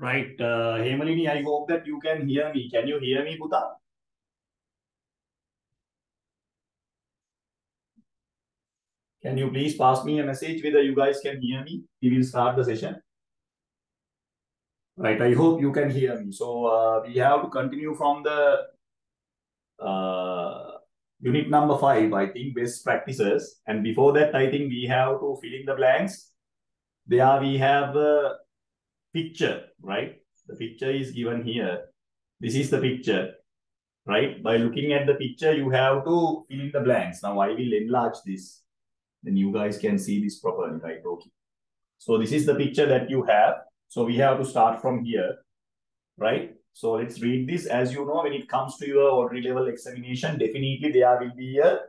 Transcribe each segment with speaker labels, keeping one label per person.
Speaker 1: Right. Hemalini, I hope that you can hear me. Can you hear me, Buddha? Can you please pass me a message whether you guys can hear me? We will start the session. Right. I hope you can hear me. So we have to continue from the uh, unit number 5, I think, best practices. And before that, I think we have to fill in the blanks. There we have a picture, right? The picture is given here. This is the picture, right? By looking at the picture, you have to fill in the blanks. Now I will enlarge this. Then you guys can see this properly, right? Okay. So this is the picture that you have. So we have to start from here, right? So let's read this. As you know, when it comes to your ordinary level examination, definitely there will be a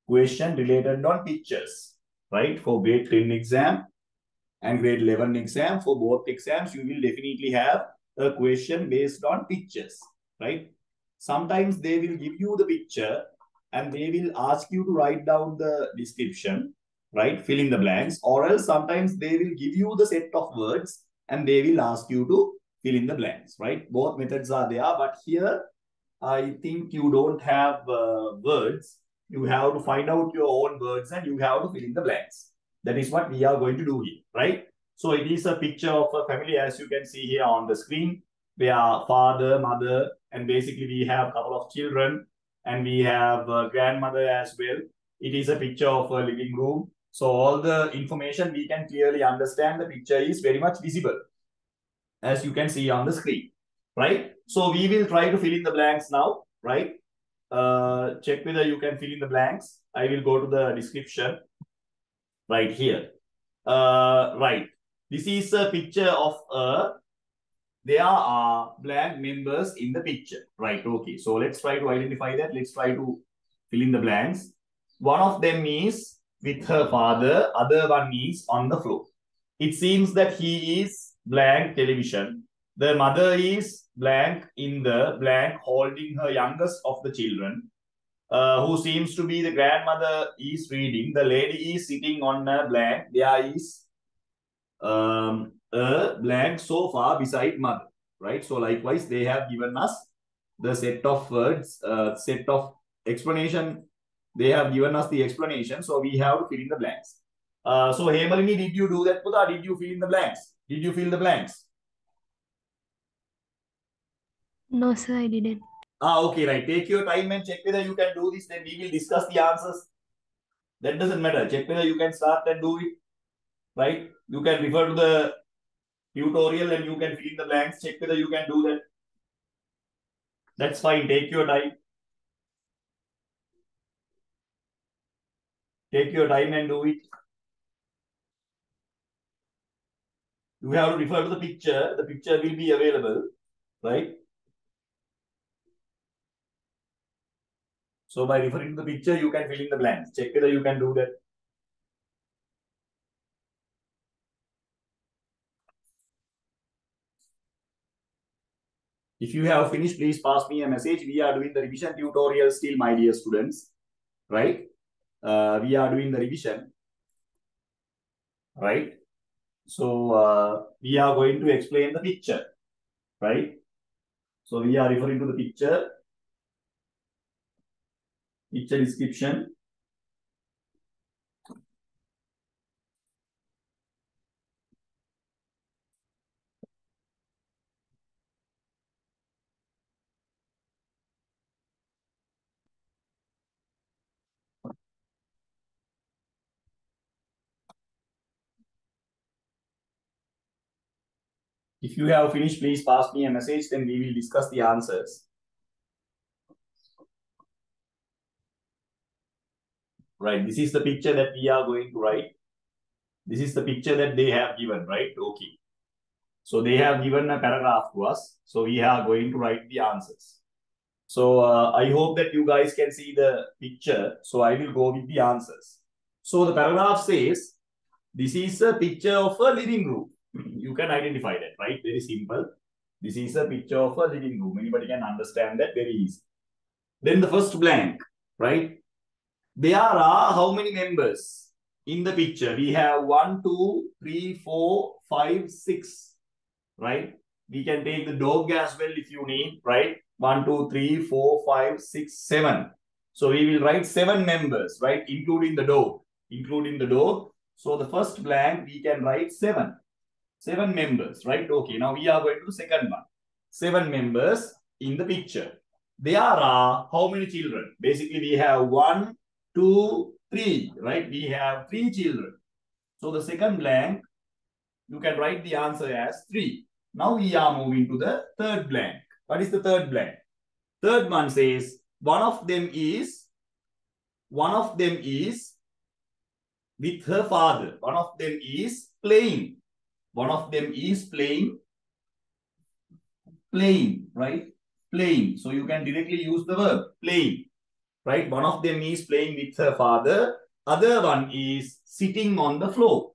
Speaker 1: question related on pictures, right? For grade 10 exam and grade 11 exam, for both exams, you will definitely have a question based on pictures, right? Sometimes they will give you the picture and they will ask you to write down the description, right? Fill in the blanks, or else sometimes they will give you the set of words and they will ask you to fill in the blanks, right? Both methods are there, but here I think you don't have words. You have to find out your own words and you have to fill in the blanks. That is what we are going to do here, right? So it is a picture of a family, as you can see here on the screen. We are father, mother, and basically we have a couple of children, and we have a grandmother as well. It is a picture of a living room. So all the information we can clearly understand. The picture is very much visible, as you can see on the screen, right? So we will try to fill in the blanks now, right? Check whether you can fill in the blanks. I will go to the description right here. Right. This is a picture of there are blank members in the picture, right? Okay. So let's try to identify that. Let's try to fill in the blanks. One of them is with her father. Other one is on the floor. It seems that he is blank television. The mother is blank in the blank holding her youngest of the children, who seems to be the grandmother is reading. The lady is sitting on a blank. There is a blank sofa beside mother, right? So likewise, they have given us the set of words, set of explanation. They have given us the explanation. So we have to fill in the blanks. So Hemalini, did you do that, Pudha? Did you fill in the blanks? Did you fill the blanks?
Speaker 2: No, sir, I didn't.
Speaker 1: Okay, right. Take your time and check whether you can do this. Then we will discuss the answers. That doesn't matter. Check whether you can start and do it, right? You can refer to the tutorial and you can fill in the blanks. Check whether you can do that. That's fine. Take your time. Take your time and do it. You have to refer to the picture. The picture will be available, right? So by referring to the picture, you can fill in the blanks. Check whether you can do that. If you have finished, please pass me a message. We are doing the revision tutorial still, my dear students, right? We are doing the revision, right? So we are going to explain the picture, right? So we are referring to the picture description. If you have finished, please pass me a message, then we will discuss the answers. Right, this is the picture that we are going to write. This is the picture that they have given, right? Okay. So they have given a paragraph to us. So we are going to write the answers. So I hope that you guys can see the picture. So I will go with the answers. So the paragraph says, this is a picture of a living room. You can identify that, right? Very simple. This is a picture of a living room. Anybody can understand that very easy. Then the first blank, right? There are how many members in the picture? We have 1, 2, 3, 4, 5, 6, right? We can take the dog as well if you need, right? 1, 2, 3, 4, 5, 6, 7. So we will write 7 members, right? Including the dog. Including the dog. So the first blank, we can write 7. 7 members, right? Okay, now we are going to the second one. 7 members in the picture. There are how many children? Basically, we have 1, 2, 3, right? We have 3 children. So the second blank, you can write the answer as 3. Now we are moving to the third blank. What is the third blank? Third one says one of them is with her father. One of them is playing. One of them is playing, right? Playing. So you can directly use the verb playing, right? One of them is playing with her father. Other one is sitting on the floor.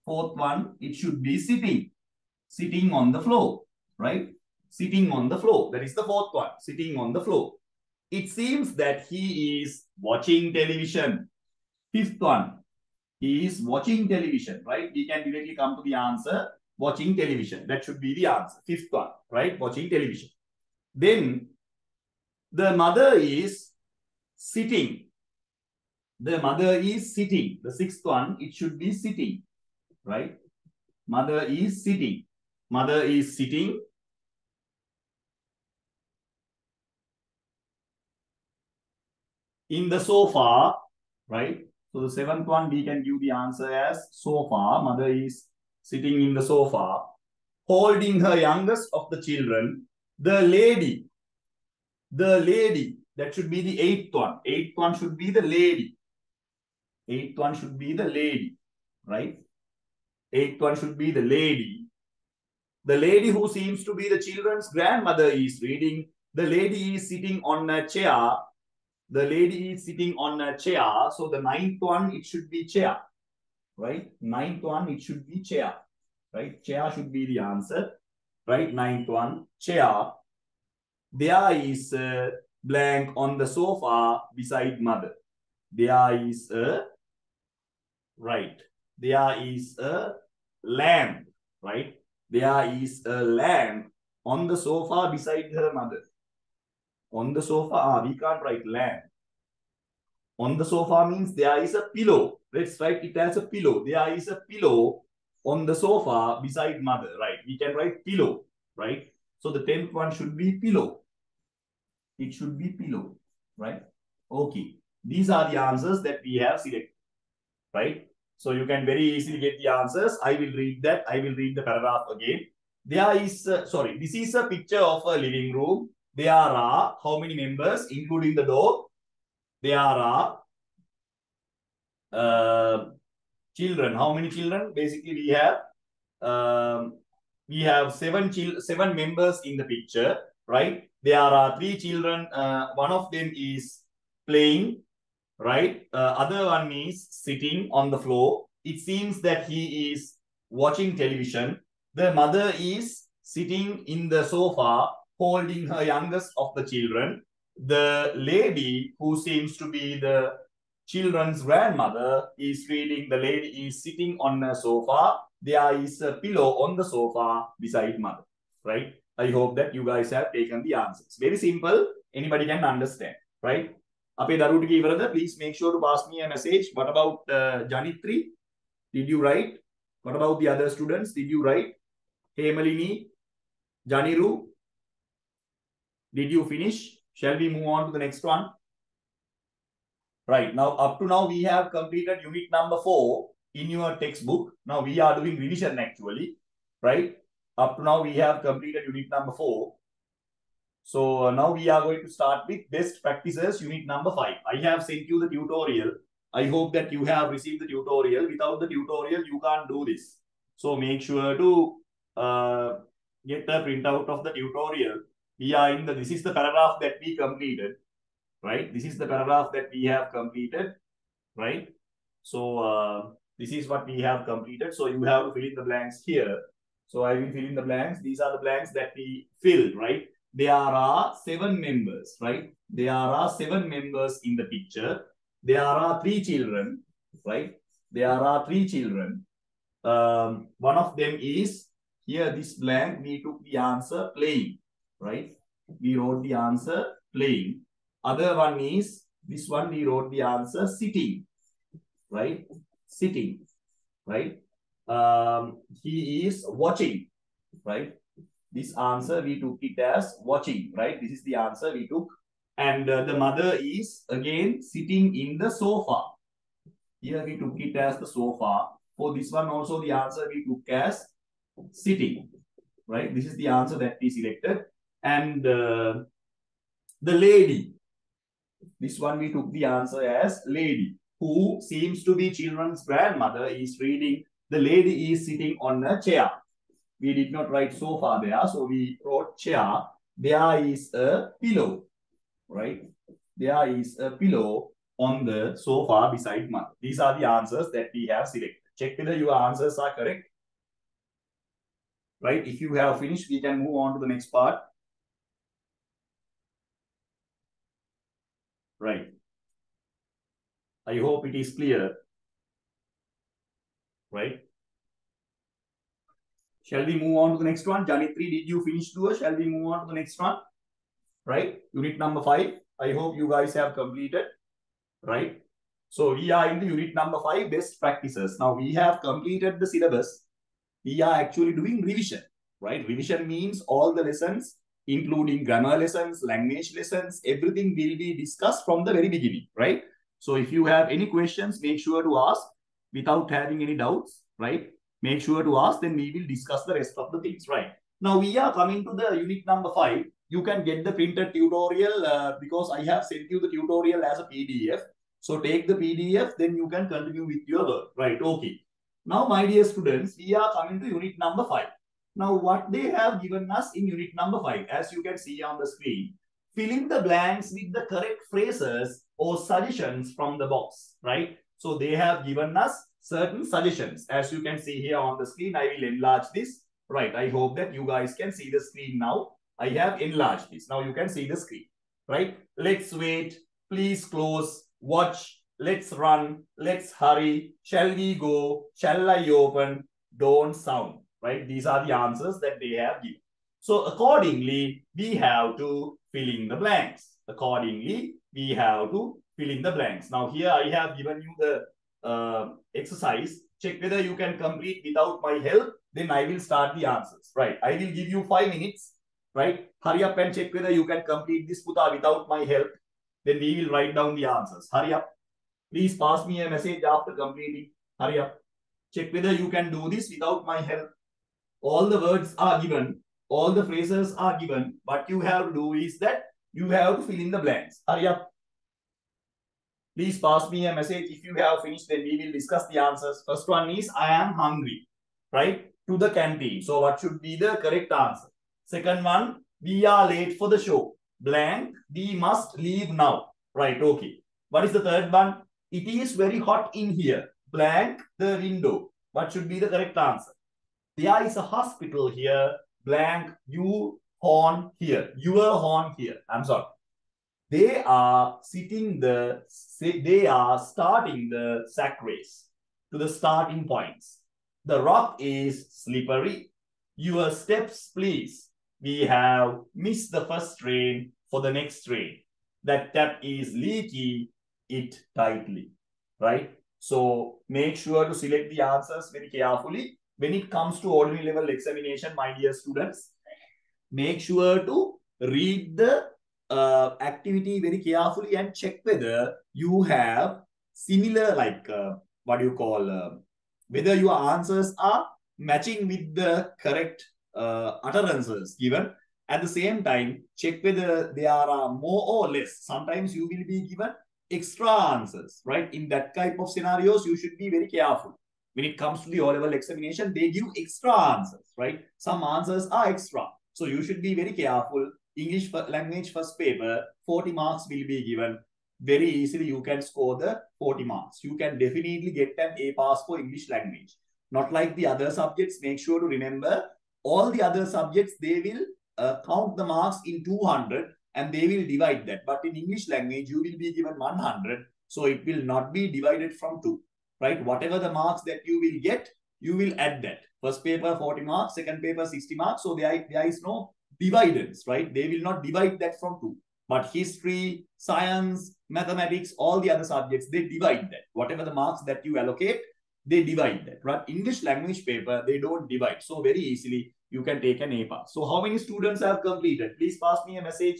Speaker 1: Fourth one, it should be sitting on the floor, right? Sitting on the floor. That is the fourth one, sitting on the floor. It seems that he is watching television. Fifth one, he is watching television, right? We can directly come to the answer, watching television. That should be the answer. Fifth one, right? Watching television. Then the mother is sitting. The mother is sitting. The sixth one, it should be sitting, right? Mother is sitting. Mother is sitting. In the sofa, right? So the seventh one, we can give the answer as sofa. Mother is sitting in the sofa, holding her youngest of the children. The lady, that should be the eighth one. Eighth one should be the lady. Eighth one should be the lady, right? Eighth one should be the lady. The lady who seems to be the children's grandmother is reading. The lady is sitting on a chair. The lady is sitting on a chair. So the ninth one, it should be chair, right? Ninth one, it should be chair, right? Chair should be the answer, right? Ninth one, chair. There is a blank on the sofa beside mother. There is a, right? There is a lamp, right? There is a lamp on the sofa beside her mother. On the sofa, we can't write lamp. On the sofa means there is a pillow. Let's write it as a pillow. There is a pillow on the sofa beside mother, right? We can write pillow, right? So the 10th one should be pillow. It should be pillow, right? Okay. These are the answers that we have selected, right? So you can very easily get the answers. I will read that. I will read the paragraph again. There is, this is a picture of a living room. There are how many members, including the dog? There are children. How many children? Basically, we have seven members in the picture, right? There are 3 children. One of them is playing, right? Other one is sitting on the floor. It seems that he is watching television. The mother is sitting in the sofa holding her youngest of the children. The lady who seems to be the children's grandmother is reading. The lady is sitting on a sofa. There is a pillow on the sofa beside mother, right? I hope that you guys have taken the answers. Very simple. Anybody can understand, right? අපේ දරුවට කීවරද? Please make sure to pass me a message. What about Janitri? Did you write? What about the other students? Did you write? Hemalini, Janiru, did you finish? Shall we move on to the next one? Right. Now, up to now, we have completed unit number 4 in your textbook. Now, we are doing revision actually, right? Up to now, we have completed unit number 4. So now we are going to start with best practices unit number 5. I have sent you the tutorial. I hope that you have received the tutorial. Without the tutorial, you can't do this. So make sure to get a printout of the tutorial. We are in this is the paragraph that we completed, right? This is the paragraph that we have completed, right? So this is what we have completed. So you have to fill in the blanks here. So I will fill in the blanks. These are the blanks that we filled, right? There are 7 members, right? There are 7 members in the picture. There are 3 children, right? There are 3 children. One of them is here this blank, we took the answer playing, right? We wrote the answer playing. Other one is, this one we wrote the answer sitting, right? Sitting, right? He is watching, right? This answer we took it as watching, right? This is the answer we took. And the mother is again sitting in the sofa. Here we took it as the sofa. For this one also the answer we took as sitting, right? This is the answer that we selected. And the lady, this one we took the answer as lady, who seems to be children's grandmother, is reading. The lady is sitting on a chair. We did not write sofa there, so we wrote chair. There is a pillow, right? There is a pillow on the sofa beside mother. These are the answers that we have selected. Check whether your answers are correct. Right? If you have finished, we can move on to the next part. Right. I hope it is clear. Right? Shall we move on to the next one? Janitri, did you finish tour? Shall we move on to the next one? Right? Unit number 5. I hope you guys have completed. Right? So we are in the unit number 5, best practices. Now we have completed the syllabus. We are actually doing revision. Right? Revision means all the lessons, including grammar lessons, language lessons, everything will be discussed from the very beginning. Right? So if you have any questions, make sure to ask without having any doubts. Right? Make sure to ask, then we will discuss the rest of the things, right? Now we are coming to the unit number 5. You can get the printed tutorial because I have sent you the tutorial as a PDF. So take the PDF, then you can continue with your work, right? Okay. Now, my dear students, we are coming to unit number 5. Now, what they have given us in unit number 5, as you can see on the screen, fill in the blanks with the correct phrases or suggestions from the box, right? So they have given us certain suggestions. As you can see here on the screen, I will enlarge this. Right, I hope that you guys can see the screen now. I have enlarged this. Now you can see the screen, right? Let's wait. Please close. Watch. Let's run. Let's hurry. Shall we go? Shall I open? Don't sound, right? These are the answers that they have given. So accordingly, we have to fill in the blanks. Accordingly, we have to fill in the blanks. Now here I have given you the exercise. Check whether you can complete without my help. Then I will start the answers, right? I will give you 5 minutes, right? Hurry up and check whether you can complete this puta without my help. Then we will write down the answers. Hurry up. Please pass me a message after completing. Hurry up. Check whether you can do this without my help. All the words are given. All the phrases are given. What you have to do is that you have to fill in the blanks. Hurry up. Please pass me a message if you have finished. Then we will discuss the answers. First one is I am hungry, right? To the canteen. So what should be the correct answer? Second one, we are late for the show. Blank, we must leave now. Right, okay. What is the third one? It is very hot in here. Blank, the window. What should be the correct answer? There is a hospital here. Blank, you horn here. Your horn here. I'm sorry. They are starting the sack race to the starting points. The rock is slippery. Your steps, please. We have missed the first train for the next train. That tap is leaky. It tightly, right? So make sure to select the answers very carefully. When it comes to ordinary level examination, my dear students, make sure to read the activity very carefully and check whether you have similar, like whether your answers are matching with the correct utterances given. At the same time, check whether there are more or less. Sometimes you will be given extra answers, right? In that type of scenarios, you should be very careful. When it comes to the O-level examination, they give extra answers, right? Some answers are extra. So you should be very careful. English language first paper, 40 marks will be given. Very easily you can score the 40 marks. You can definitely get an A pass for English language. Not like the other subjects. Make sure to remember all the other subjects, they will count the marks in 200 and they will divide that. But in English language, you will be given 100. So it will not be divided from 2, right? Whatever the marks that you will get, you will add that. First paper 40 marks, second paper 60 marks. So there is no dividends, right? They will not divide that from 2. But history, science, mathematics, all the other subjects, they divide that. Whatever the marks that you allocate, they divide that. But English language paper, they don't divide. So very easily, you can take an A pass. So how many students have completed? Please pass me a message.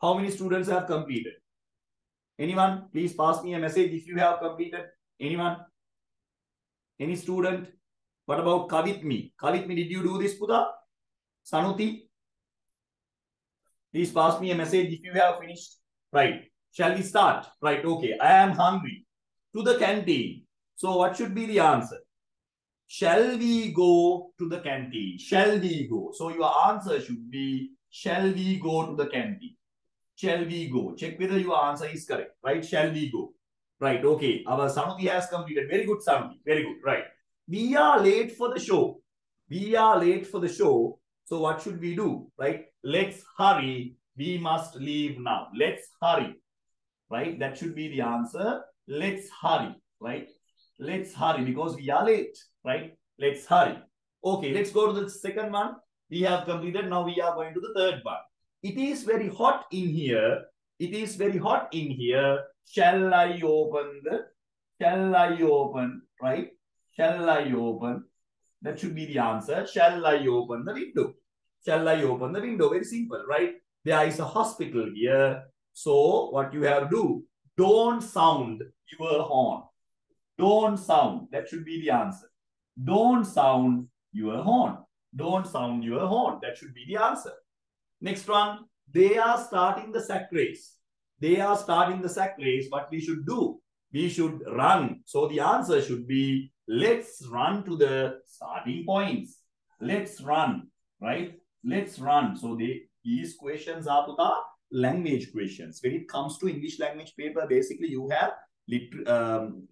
Speaker 1: How many students have completed? Anyone? Please pass me a message if you have completed. Anyone? Any student? What about Kavitmi? Kavitmi, did you do this, Puda? Sanuti? Please pass me a message if you have finished. Right. Shall we start? Right. Okay. I am hungry. To the canteen. So what should be the answer? Shall we go to the canteen? Shall we go? So your answer should be, shall we go to the canteen? Shall we go? Check whether your answer is correct. Right? Shall we go? Right. Okay. Our Sanuti has completed. Very good, Sanuti. Very good. Right. We are late for the show. We are late for the show. So what should we do? Right? Let's hurry. We must leave now. Let's hurry. Right? That should be the answer. Let's hurry. Right? Let's hurry because we are late. Right? Let's hurry. Okay. Let's go to the second one. We have completed. Now we are going to the third one. It is very hot in here. It is very hot in here. Shall I open the? Shall I open? Right? Shall I open? That should be the answer. Shall I open the window? Shall I open the window? Very simple, right? There is a hospital here. So what you have to do, don't sound your horn. Don't sound. That should be the answer. Don't sound your horn. Don't sound your horn. That should be the answer. Next one, they are starting the sack race. They are starting the sack race. What we should do? We should run. So the answer should be, let's run to the starting points. Let's run, right? Let's run. So these questions are language questions. When it comes to English language paper, basically you have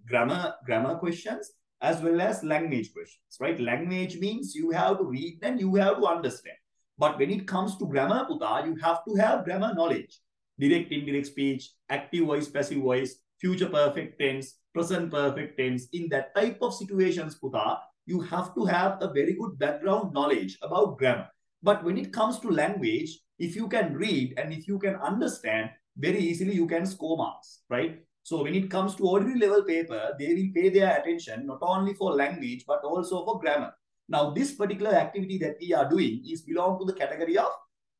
Speaker 1: grammar questions as well as language questions, right? Language means you have to read and you have to understand. But when it comes to grammar, Puta, you have to have grammar knowledge. Direct, indirect speech, active voice, passive voice, future perfect tense, present perfect tense. In that type of situations, Puta, you have to have a very good background knowledge about grammar. But when it comes to language, if you can read and if you can understand, very easily you can score marks, right? So when it comes to ordinary level paper, they will pay their attention not only for language, but also for grammar. Now, this particular activity that we are doing is belong to the category of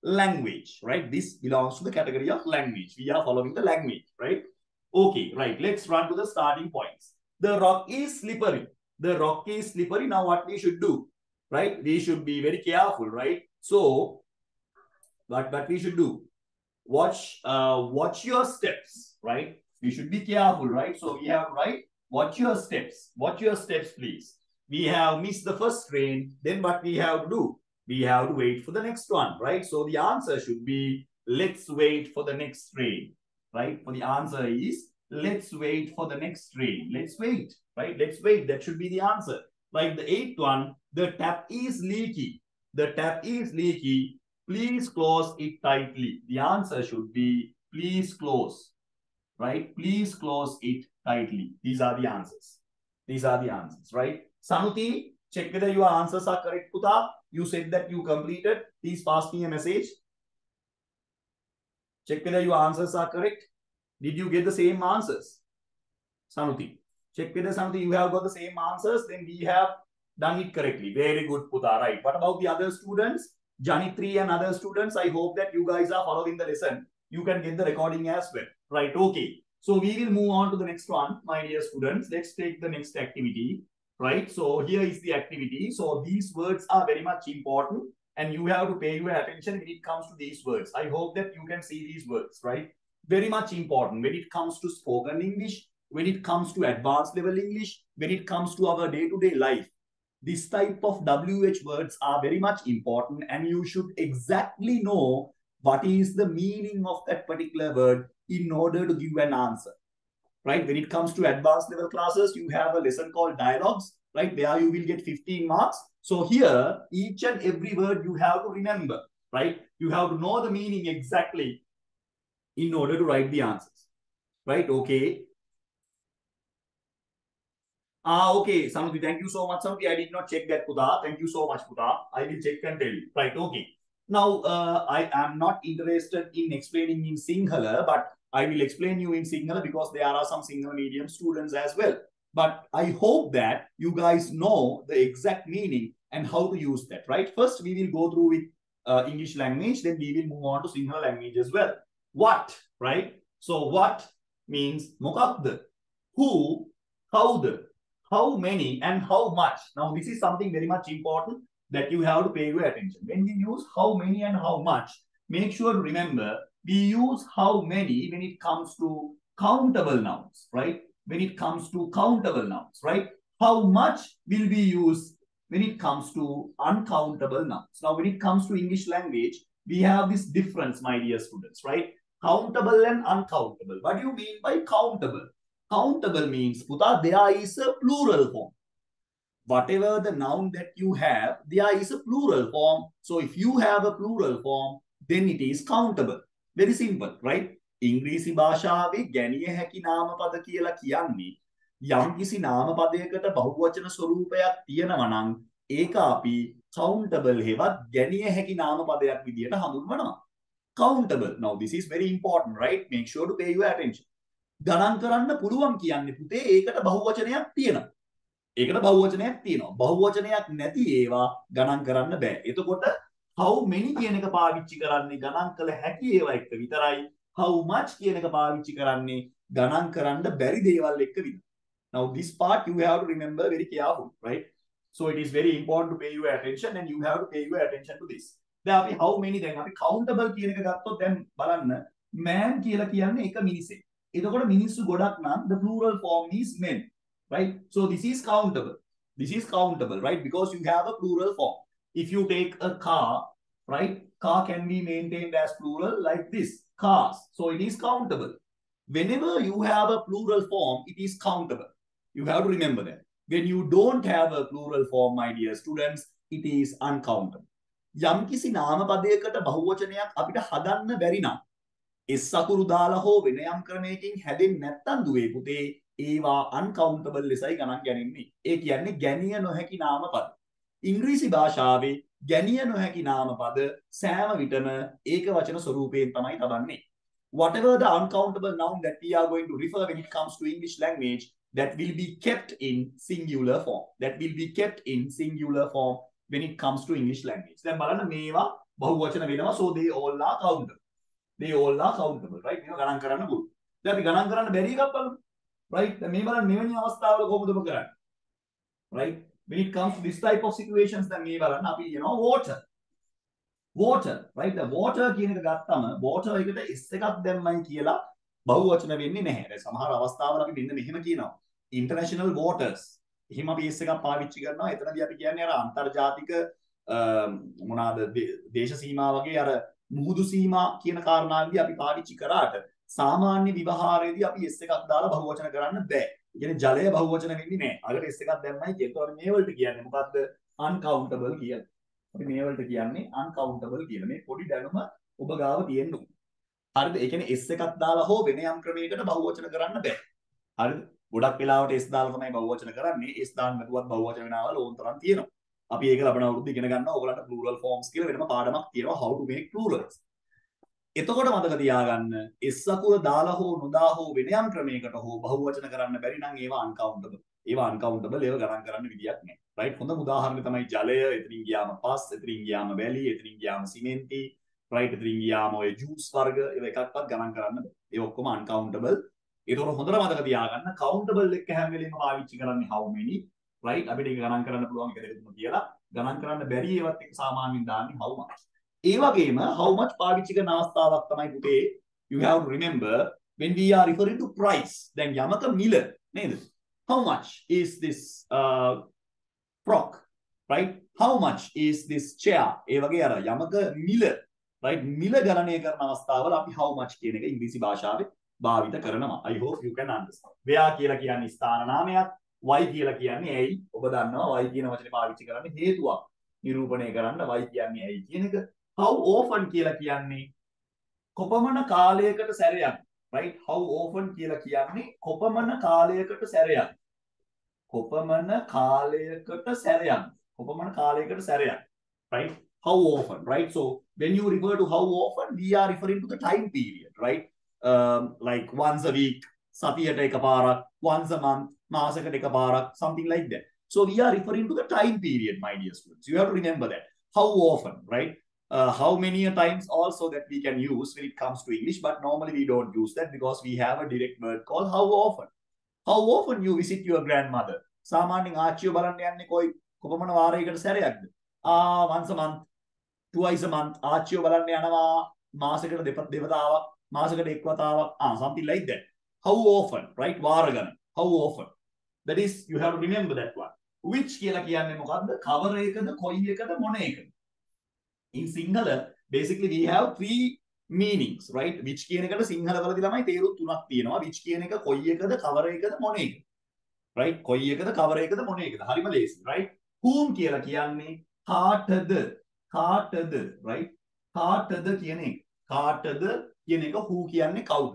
Speaker 1: language, right? This belongs to the category of language. We are following the language, right? Okay, right. Let's run to the starting points. The rock is slippery. The rock is slippery. Now, what we should do, right? We should be very careful, right? So, what we should do? Watch your steps, right? We should be careful, right? So we have, right? Watch your steps. Watch your steps, please. We have missed the first train. Then what we have to do? We have to wait for the next one, right? So the answer should be, let's wait for the next train, right? For the answer is, let's wait for the next train. Let's wait, right? Let's wait. That should be the answer. Like the eighth one, the tap is leaky. The tap is leaky. Please close it tightly. The answer should be, please close, right? Please close it tightly. These are the answers. These are the answers, right? Sanuti, check whether your answers are correct, Puta. You said that you completed. Please pass me a message. Check whether your answers are correct. Did you get the same answers? Sanuti. Check whether, Sanuti, you have got the same answers. Then we have done it correctly. Very good, Puta. Right. What about the other students? Janitri and other students, I hope that you guys are following the lesson. You can get the recording as well. Right. Okay. So we will move on to the next one, my dear students. Let's take the next activity. Right. So here is the activity. So these words are very much important and you have to pay your attention when it comes to these words. I hope that you can see these words, right? Very much important when it comes to spoken English, when it comes to advanced level English, when it comes to our day-to-day life. This type of WH words are very much important and you should exactly know what is the meaning of that particular word in order to give an answer, right? When it comes to advanced level classes, you have a lesson called dialogues, right? There you will get 15 marks. So here, each and every word you have to remember, right? You have to know the meaning exactly in order to write the answers, right? Okay. Okay, Sanuti, thank you so much, Sanuti. I did not check that, Puta. Thank you so much, Puta. I will check and tell you. Right, okay. Now, I am not interested in explaining in Sinhala, but I will explain you in Sinhala because there are some Sinhala medium students as well. But I hope that you guys know the exact meaning and how to use that, right? First, we will go through with English language, then we will move on to Sinhala language as well. What, right? So, what means mokakda, who, how the, how many, and how much. Now, this is something very much important that you have to pay your attention. When we use how many and how much, make sure to remember we use how many when it comes to countable nouns, right? When it comes to countable nouns, right? How much will we use when it comes to uncountable nouns? Now, when it comes to English language, we have this difference, my dear students, right? Countable and uncountable. What do you mean by countable? Countable means, Puta, there is a plural form. Whatever the noun that you have, there is a plural form. So if you have a plural form, then it is countable. Very simple, right? ඉංග්‍රීසි භාෂාවේ ගැනිය හැකි නාමපද කියලා කියන්නේ යම්කිසි නාමපදයකට බහුවචන ස්වරූපයක් තියෙනවා නම් ඒක අපි countable හෙවත් ගැනිය හැකි නාමපදයක් විදියට හඳුන්වනවා. Countable. Now this is very important, right? Make sure to pay your attention. ගණන් කරන්න පුළුවන් කියන්නේ පුතේ ඒකට බහුවචනයක් තියෙනවා. ඒකට බහුවචනයක් තියෙනවා. බහුවචනයක් නැති ඒවා ගණන් කරන්න බෑ. එතකොට how many කියන එක පාවිච්චි කරන්නේ ගණන් කළ හැකි ඒවා එක්ක විතරයි. How much කියන එක පාවිච්චි කරන්නේ ගණන් කරන්න බැරි දේවල් එක්ක විතරයි. Now this part you have to remember very carefully, right? So it is very important to pay your attention and you have to pay your attention to this. දැන් අපි how many දැන් අපි countable කියන එක ගත්තොත් දැන් බලන්න man කියලා කියන්නේ එක මිනිසෙක්. එතකොට මිනිස්සු ගොඩක් නම් the plural form is men. Right? So this is countable. This is countable, right? Because you have a plural form. If you take a car, right? Car can be maintained as plural like this, cars. So it is countable. Whenever you have a plural form, it is countable. You have to remember that. When you don't have a plural form, my dear students, it is uncountable. යම්කිසි නාමපදයකට බහුවචනයක් අපිට හදන්න බැරි නම් S අකුරු දාලා හෝ වෙන යම් ක්‍රමයකින් හැදෙන්නේ නැත්නම් දුවේ පුතේ ඒවා uncountable ලෙසයි ගණන් ගන්නේ. ඒ කියන්නේ ගැනිය නොහැකි නාමපද. ඉංග්‍රීසි භාෂාවේ ගැනිය නොහැකි නාමපද සෑම විටම ඒක වචන ස්වරූපයෙන් තමයි තබන්නේ. Whatever the uncountable noun that we are going to refer when it comes to English language, that will be kept in singular form. That will be kept in singular form when it comes to English language. දැන් බලන්න මේවා බහුවචන වෙනවා, so they all are countable. They all are countable, right? මේවා ගණන් කරන්න පුළුවන්. දැන් අපි ගණන් කරන්න බැරි එකක් බලමු. Right? දැන් මේ බලන්න මෙවැනි අවස්ථාවල කොහොමද ඔබ කරන්නේ? Right? When it comes to this type of situations, දැන් මේ බලන්න අපි කියනවා water. Water, right? The water කියන එක ගත්තම water එකට s එකක් දැම්මයි කියලා බහුවචන වෙන්නේ නැහැ. දැන් සමහර අවස්ථාවල අපි මෙන්න මෙහෙම කියනවා. International waters. එහෙම අපි s එකක් පාවිච්චි කරනවා. එතනදී අපි කියන්නේ අර අන්තර්ජාතික මොනවාද දේශ සීමා වගේ අර මුහුදු සීමා කියන කාරණාවදී අපි පාවිච්චි කරාට සාමාන්‍ය විවහාරයේදී අපි s එකක් දාලා බහුවචන කරන්න බෑ. ඒ කියන්නේ ජලය බහුවචන වෙන්නේ නැහැ. අකට s එකක් දැම්මයි කියනකොට මේ වලට කියන්නේ මොකද්ද? uncountable කියලා. අපි මේ වලට කියන්නේ uncountable කියලා. මේ පොඩි දැනුම ඔබ ගාව තියෙන්න ඕනේ. හරිද? ඒ කියන්නේ s එකක් දාලා හෝ වෙන යම් ක්‍රමයකට බහුවචන කරන්න බෑ. හරිද? ගොඩක් වෙලාවට s දාලා තමයි බහුවචන කරන්නේ. s දාන්න නැතුවත් බහුවචන වෙනවල ඕන තරම් තියෙනවා. අපි ඒක ලබන අවුරුද්ද ඉගෙන ගන්නවා. ඔයගලන්ට plural forms කියලා වෙනම පාඩමක් තියෙනවා, how to make plurals. එතකොට මතක තියාගන්න s අකුර දාලා හෝ නොදා හෝ වෙන යම් ක්‍රමයකට හෝ බහුවචන කරන්න බැරි නම් ඒවා uncountable. ඒවා uncountable ඒවා ගණන් කරන්න විදියක් නැහැ. right? හොඳ උදාහරණය තමයි ජලය, එතනින් ගියාම පස්, එතනින් ගියාම වැලි, එතනින් ගියාම සිමෙන්ති, right? එතනින් ගියාම ඔය ජූස් වර්ග ඒවා එකක්වත් ගණන් කරන්න බෑ. ඒ ඔක්කොම uncountable. ඒතකොට හොඳට මතක තියාගන්න countable එක හැම වෙලෙම පාවිච්චි කරන්නේ how many, right? අපිට ඒක ගණන් කරන්න පුළුවන් එක දෙක තුන කියලා. ගණන් කරන්න බැරි ඒවත් එක්ක සාමාන්‍යයෙන් දාන්නේ how much. ඒ වගේම how much පාවිච්චි කරන අවස්ථාවක් තමයි පුතේ you have to remember when we are referring to price. දැන් යමක මිල නේද? How much is this frock, right? How much is this chair? ඒ වගේ අර යමක මිල, right? මිල ගණනය කරන අවස්ථාවල අපි how much කියන එක ඉංග්‍රීසි භාෂාවේ භාවිත කරනවා. I hope you can understand. where කියලා කියන්නේ ස්ථාන නාමයක්, why කියලා කියන්නේ ඇයි. ඔබ දන්නවා why කියන වචනේ පාවිච්චි කරන්නේ හේතුවක් නිරූපණය කරන්න why කියන්නේ ඇයි කියන එක. How often කියලා කියන්නේ කොපමණ කාලයකට සැරයක්, right? How often කියලා කියන්නේ කොපමණ කාලයකට සැරයක්. කොපමණ කාලයකට සැරයක්. කොපමණ කාලයකට සැරයක්. Right? How often, right? So when you refer to how often, we are referring to the time period, right? Like once a week, සතියට එකපාරක්, once a month, මාසකට එකපාරක්, something like that. So we are referring to the time period, my dear students. You have to remember that. How often, right? How many times also that we can use when it comes to English, but normally we don't use that because we have a direct word called how often. How often you visit your grandmother? සාමාන්‍යයෙන් ආච්චිව බලන්න යන්නේ කොපමණ වාරයකට සැරයක්ද? Once a month, twice a month. ආච්චිව බලන්න යනවා මාසයකට දෙවතාවක්, මාසයකට එක් වතාවක්. Something like that. How often, right? වාර ගණන. How often? That is, you have to remember that one. Which කියලා කියන්නේ මොකද්ද? cover එකද, කොයි එකද, මොන එකද? In Sinhala, basically we have three meanings, right? Which කියන එකට සිංහල වලදී ළමයි තේරුම් තුනක් තියෙනවා. Which කියන එක කොයි එකද, cover එකද, මොන එකද? Right? කොයි එකද, cover එකද, මොන එකද? හරිම ලේසි, right? Whom කියලා කියන්නේ කාටද? කාටද, right? කාටද කියන එක. කාටද කියන එක who කියන්නේ කවුද?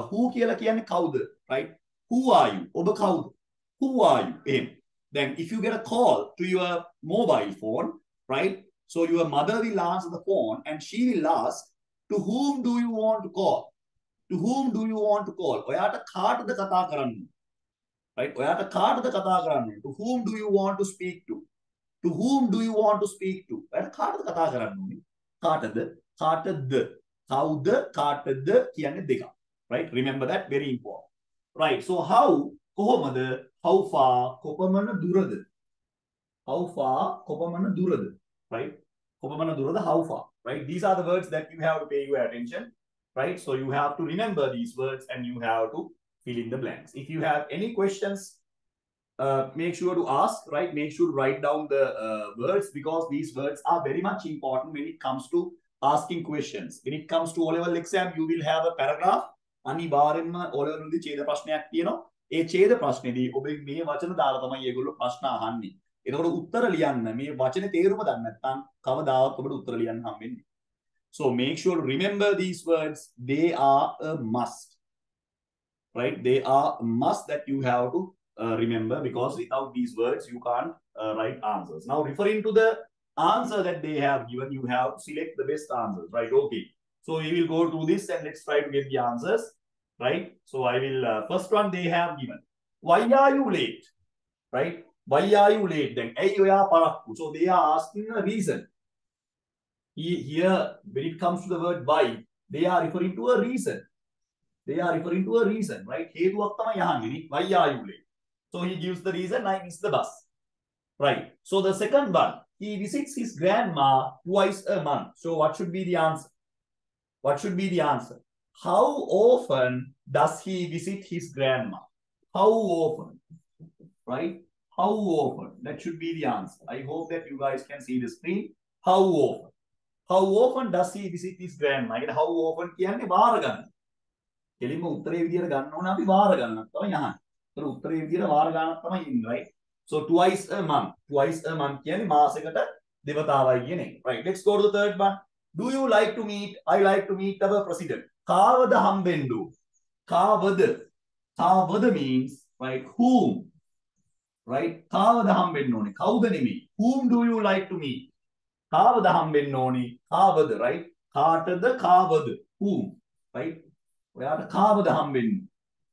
Speaker 1: Who කියලා කියන්නේ කවුද, right? Who are you? ඔබ කවුද? Who are you? එහෙම. Then if you get a call to your mobile phone, right? So your mother will answer the phone and she will ask, to whom do you want to call? To whom do you want to call? ඔයාට කාටද කතා කරන්න? Right? ඔයාට කාටද කතා කරන්න? To whom do you want to speak to? To whom do you want to speak to? ඔයාට කාටද කතා කරන්න ඕනේ? කාටද? කාටද? කවුද? කාටද කියන්නේ දෙකක්. Right? Remember that, very important. Right? So how කොහොමද? How far කොපමණ දුරද? How far කොපමණ දුරද? Right? කොපමණ දුරද? How far? Right? These are the words that you have to pay your attention. Right? So you have to remember these words and you have to fill in the blanks. If you have any questions, make sure to ask, right? Make sure to write down the words because these words are very much important when it comes to asking questions. When it comes to O-level exam, you will have a paragraph. අනිවාර්යෙන්ම O-level වලදී ඡේද ප්‍රශ්නයක් තියෙනවා. ඒ ඡේද ප්‍රශ්නේදී ඔබ මේ වචන දාලා තමයි ඒගොල්ලෝ ප්‍රශ්න අහන්නේ. එතකොට උත්තර ලියන්න මේ වචනේ තේරුම දන්නේ නැත්නම් කවදාවත් ඔබට උත්තර ලියන්න හම්බෙන්නේ. So make sure to remember these words. They are a must. Right? They are a must that you have to remember because without these words you can't write answers. Now referring to the answer that they have given, you have to select the best answers, right? Okay. So we will go through this and let's try to get the answers, right? So I will, first one they have given. Why are you late? Right? Why are you late? Then, so they are asking a reason. Here, when it comes to the word why, they are referring to a reason. They are referring to a reason, right? Why are you late? So he gives the reason, I missed the bus. Right. So the second one, he visits his grandma twice a month. So what should be the answer? What should be the answer? How often does he visit his grandma? How often? Right? How often? That should be the answer. I hope that you guys can see the screen. How often? How often does he visit his grandma? How often කියන්නේ වාර ගණන. කෙලින්ම උත්තරේ විදියට ගන්න ඕන අපි වාර ගණනක් තමයි අහන්නේ. ඒතර උත්තරේ විදියට වාර ගණනක් තමයි ඉන්නේ, right? So twice a month. Twice a month කියන්නේ මාසෙකට දෙවතාවයි කියන එක. Right. Let's go to the third one. Do you like to meet? I like to meet our president. කාවද හම්බෙන්න ඕන? කාවද. කාවද means, right? Whom? Right? කාවද හම්බෙන්න ඕනේ? කවුද නෙමෙයි. Whom do you like to meet? කාවද හම්බෙන්න ඕනේ? කාවද, right? කාටද කාවද? Whom? Right? ඔයාට කාවද හම්බෙන්න?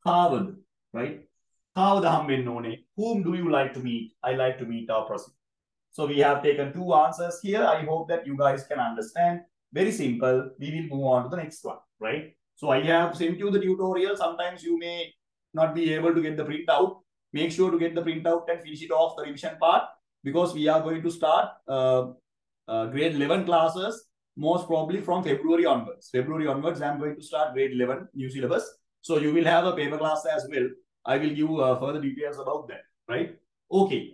Speaker 1: කාවද, right? කාවද හම්බෙන්න ඕනේ? Whom do you like to meet? I like to meet our president. So we have taken two answers here. I hope that you guys can understand. Very simple. We will move on to the next one, right? So I have sent you the tutorial. Sometimes you may not be able to get the printout. Make sure to get the printout and finish it off the revision part because we are going to start grade 11 classes most probably from February onwards. February onwards, I am going to start grade 11 new syllabus. So you will have a paper class as well. I will give further details about that, right? Okay.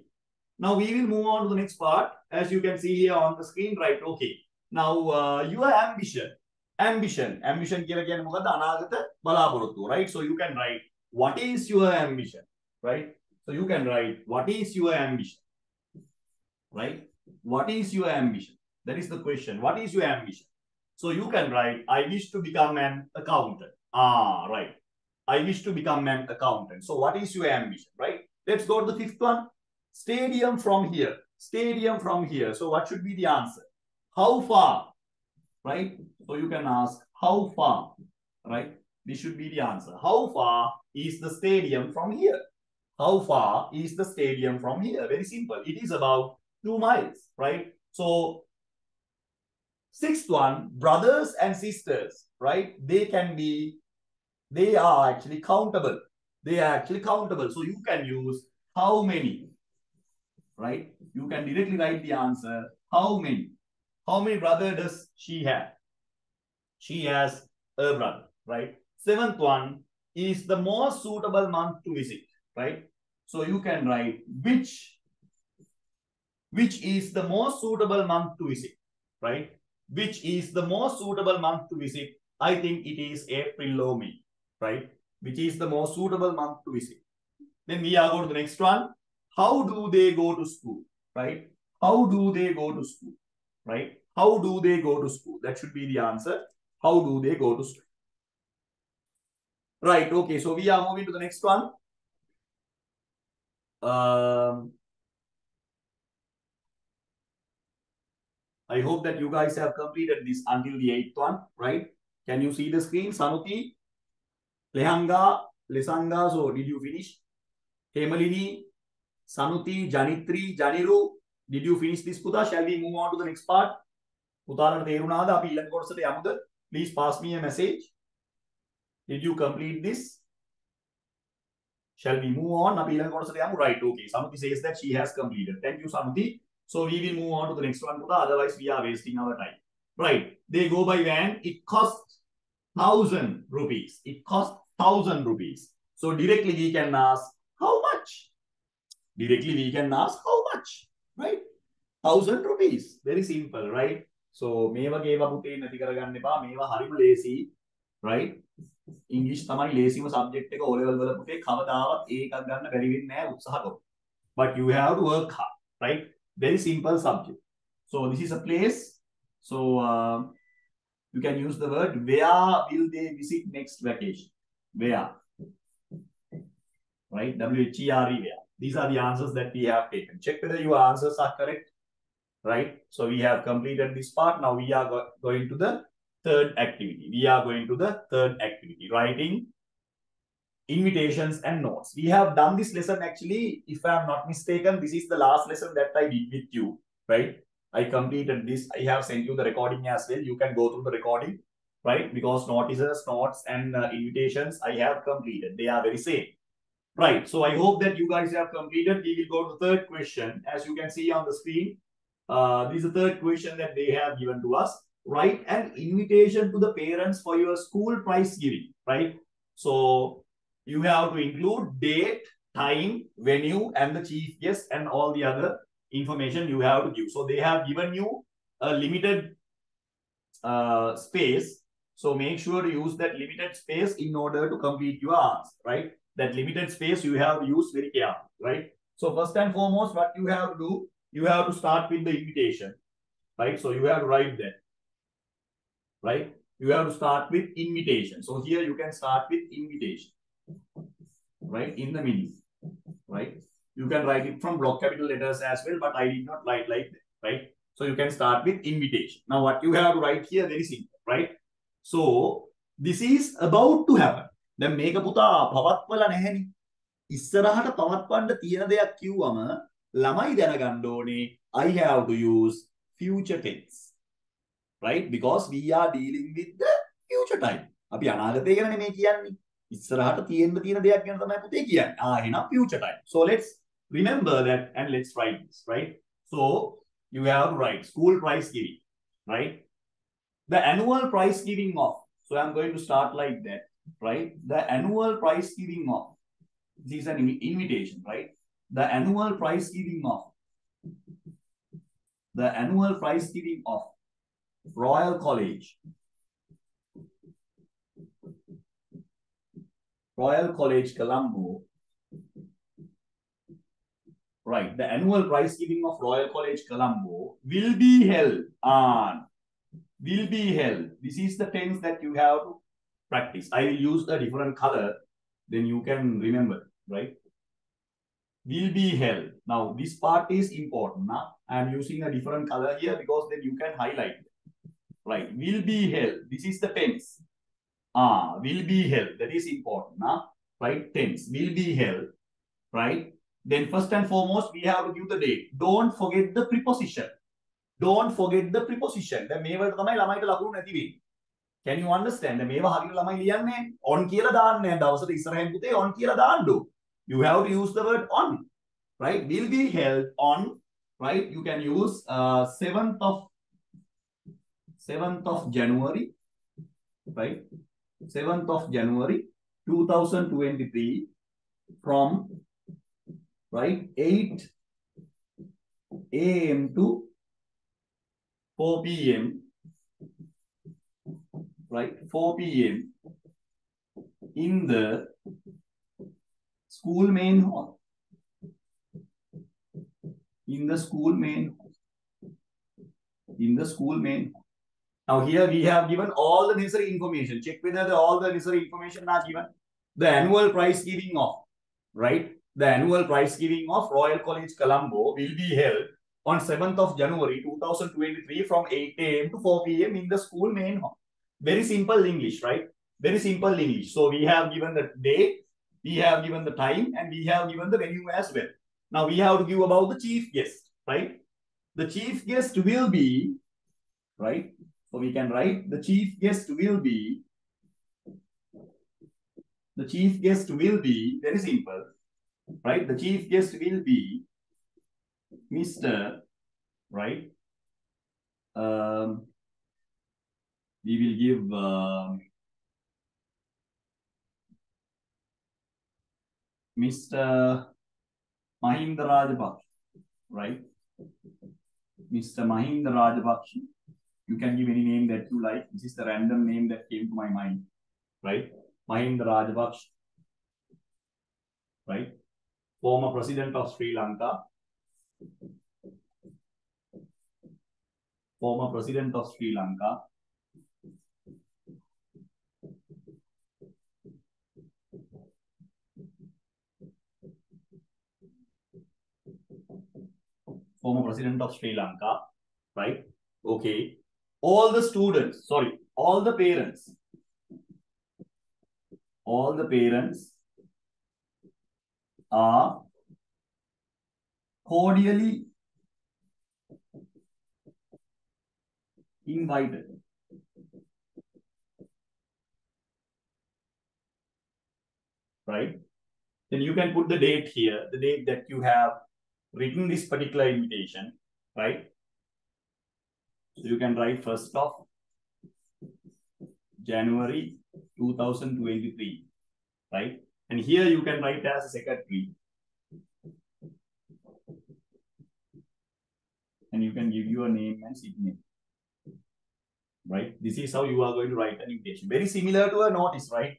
Speaker 1: Now we will move on to the next part. As you can see here on the screen, right? Okay. Now your ambition. Ambition කියලා කියන්නේ මොකද්ද? අනාගත බලාපොරොත්තුව, right? So you can write what is your ambition, right? So you can write what is your ambition, right? What is your ambition? That is the question. What is your ambition? So you can write I wish to become an accountant. Right. I wish to become an accountant. So what is your ambition, right? Let's go to the fifth one. Stadium from here. Stadium from here. So what should be the answer? How far? Right? So you can ask how far? Right? This should be the answer. How far is the stadium from here? How far is the stadium from here? Very simple. It is about 2 miles, right? So sixth one, brothers and sisters, right? They are actually countable. They are actually countable. So you can use how many, right? You can directly write the answer. How many? How many brothers does she have? She has a brother, right? Seventh one is the most suitable month to visit, right? So you can write which is the most suitable month to visit, right? Which is the most suitable month to visit? I think it is April or May, right? Which is the most suitable month to visit? Then we are going to the next one. How do they go to school, right? How do they go to school, right? How do they go to school? That should be the answer. How do they go to school? Right, okay, so we are moving to the next one. I hope that you guys have completed this until the 8th one, right? Can you see the screen? Sanuti, Lehanga, Lesanga, so did you finish? Hemalini, Sanuti, Janitri, Janiru, did you finish this puta? Shall we move on to the next part? Putalana Terunada, api ilang kodasata yamuda. Please pass me a message. Did you complete this? Shall we move on? Api ilang kodasata yamu? Right, okay. Sanuti says that she has completed. Thank you, Sanuti. So we will move on to the next one, puta. Otherwise, we are wasting our time. Right. They go by van. It costs 1,000 rupees. It costs 1,000 rupees. So directly we can ask how much? Directly we can ask how much? Right? 1,000 rupees. Very simple, right? So මේවා ගේවා පුතේ නැති කරගන්න එපා. මේවා හරිම ලේසි. Right? English තමයි ලේසිම subject එක O level වල පුතේ කවදාවත් ඒකක් ගන්න බැරි වෙන්නේ නැහැ උත්සාහ කරොත්. But you have to work hard, right? Very simple subject. So this is a place. So you can use the word where will they visit next vacation? Where? Right? W-H-E-R-E, where? These are the answers that we have taken. Check whether your answers are correct. Right? So we have completed this part. Now we are going to the third activity. We are going to the third activity. Writing invitations and notes. We have done this lesson actually, if I am not mistaken, this is the last lesson that I did with you, right? I completed this. I have sent you the recording as well. You can go through the recording, right? Because notices, notes, and invitations I have completed. They are very same. Right. So I hope that you guys have completed. We will go to the third question. As you can see on the screen, this is the third question that they have given to us. Write an invitation to the parents for your school prize giving, right? So you have to include date, time, venue, and the chief guest, and all the other information you have to give. So they have given you a limited space. So make sure to use that limited space in order to complete your answer, right? That limited space you have to use very carefully, right? So first and foremost, what you have to do, you have to start with the invitation, right? So you have to write that, right? You have to start with invitation. So here you can start with invitation, right? In the middle, right? You can write it from block capital letters as well, but I did not write like that, right? So you can start with invitation. Now what you have to write here, very simple, right? So this is about to happen. දැන් මේක පුතා පවත්වලා නැහැනේ. ඉස්සරහට පවත්වන්න තියෙන දෙයක් කිව්වම ළමයි දැනගන්න ඕනේ I have to use future tense. Right? Because we are dealing with the future time. අපි අනාගතය ගැන නෙමෙයි කියන්නේ. ඉස්සරහට තියෙන්න තියෙන දෙයක් ගැන තමයි පුතේ කියන්නේ. එහෙනම් future time. So let's remember that and let's write this, right? So you have to write school prize giving, right? The annual prize giving of. So I'm going to start like that, right? The annual prize giving of. This is an invitation, right? The annual prize giving of. The annual prize giving of Royal College. Royal College Colombo. Right. The annual prize giving of Royal College Colombo will be held on. Will be held. This is the tense that you have to practice. I will use a different color, then you can remember, right? will be held. Now, this part is important. Now, I am using a different color here because then you can highlight it. Right, will be held. This is the tense. Will be held. That is important. Right, tense. Will be held. Right. Then first and foremost, we have to give the date. Don't forget the preposition. Don't forget the preposition. දැන් මේවලට තමයි ළමයිට ලකුණු නැති වෙන්නේ. Can you understand? දැන් මේවා හරියට ළමයි ලියන්නේ on කියලා දාන්නේ නැහැ. දවසට ඉස්සරහින් පුතේ on කියලා දාන්න. You have to use the word on. Right? Will be held on. Right? You can use 7th of January. Right? 7th of January 2023 from right 8 a.m. to 4 p.m. Right, 4 p.m. in the school main hall. In the school main hall. In the school main hall. Now here we have given all the necessary information. Check whether all the necessary information are given. The annual prize giving off, right? The annual prize giving of Royal College Colombo will be held on 7th of January 2023 from 8 a.m. to 4 p.m. in the school main hall. Very simple English, right? Very simple English. So we have given the date, we have given the time, and we have given the venue as well. Now we have to give about the chief guest, right? The chief guest will be, right? So we can write the chief guest will be, very simple, right? The chief guest will be Mr. Right? We will give Mr. Mahinda Rajapaksa, right? Mr. Mahinda Rajapaksa. You can give any name that you like. This is the random name that came to my mind, right? Mahinda Rajapaksa, right? Former president of Sri Lanka. Former president of Sri Lanka. Former president of Sri Lanka, right? Okay. All the students, sorry, all the parents are cordially invited. Right? Then you can put the date here, the date that you have written this particular invitation, right? So you can write 1st of January 2023, right? And here you can write as a secretary. And you can give your name and signature. Right? This is how you are going to write an invitation. Very similar to a notice, right?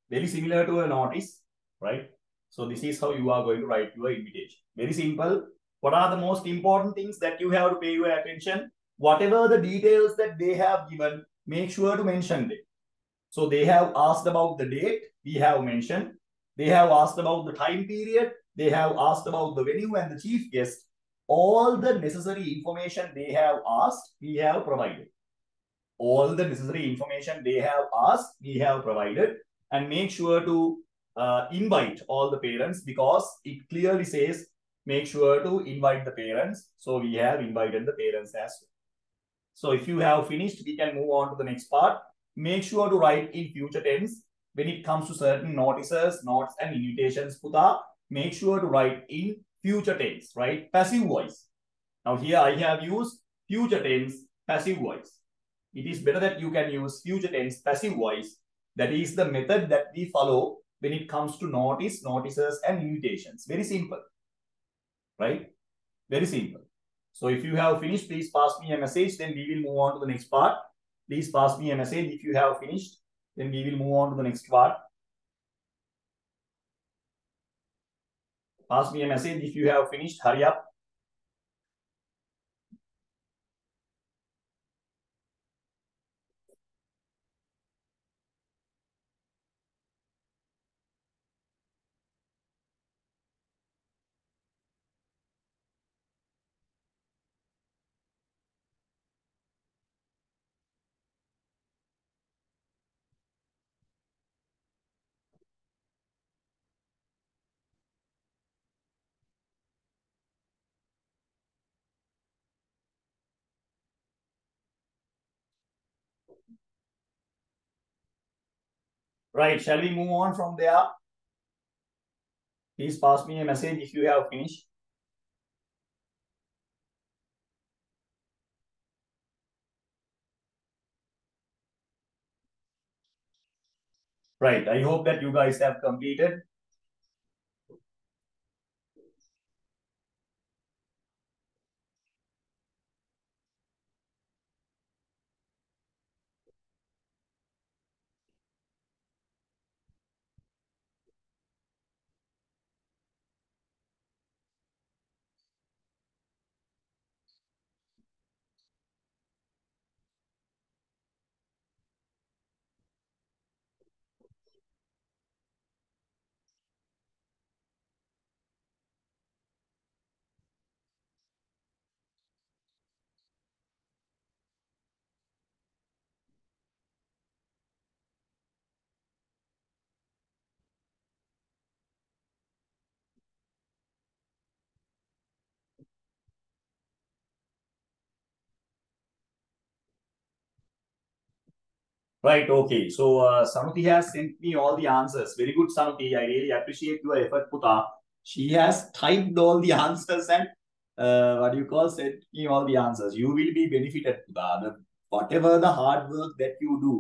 Speaker 1: Very similar to a notice, right? So this is how you are going to write your invitation. Very simple. What are the most important things that you have to pay your attention? Whatever the details that they have given, make sure to mention them. So they have asked about the date, we have mentioned. They have asked about the time period. They have asked about the venue and the chief guest. All the necessary information they have asked, we have provided. All the necessary information they have asked, we have provided. And make sure to invite all the parents, because it clearly says make sure to invite the parents. So we have invited the parents as well. So if you have finished, we can move on to the next part. Make sure to write in future tense when it comes to certain notices, notes, and invitations. Puta, make sure to write in future tense, right? Passive voice. Now here I have used future tense, passive voice. It is better that you can use future tense, passive voice. That is the method that we follow when it comes to notice, notices, and invitations. Very simple, right? Very simple. So if you have finished, please pass me a message. Then we will move on to the next part. Please pass me a message if you have finished. Then we will move on to the next part. Pass me a message if you have finished. Hurry up. Right, shall we move on from there? Please pass me a message if you have finished. Right, I hope that you guys have completed. Right, okay. So Sanuti has sent me all the answers. Very good, Sanuti. I really appreciate your effort, Puta. She has typed all the answers and what do you call, sent me all the answers. You will be benefited, Puta. Whatever the hard work that you do,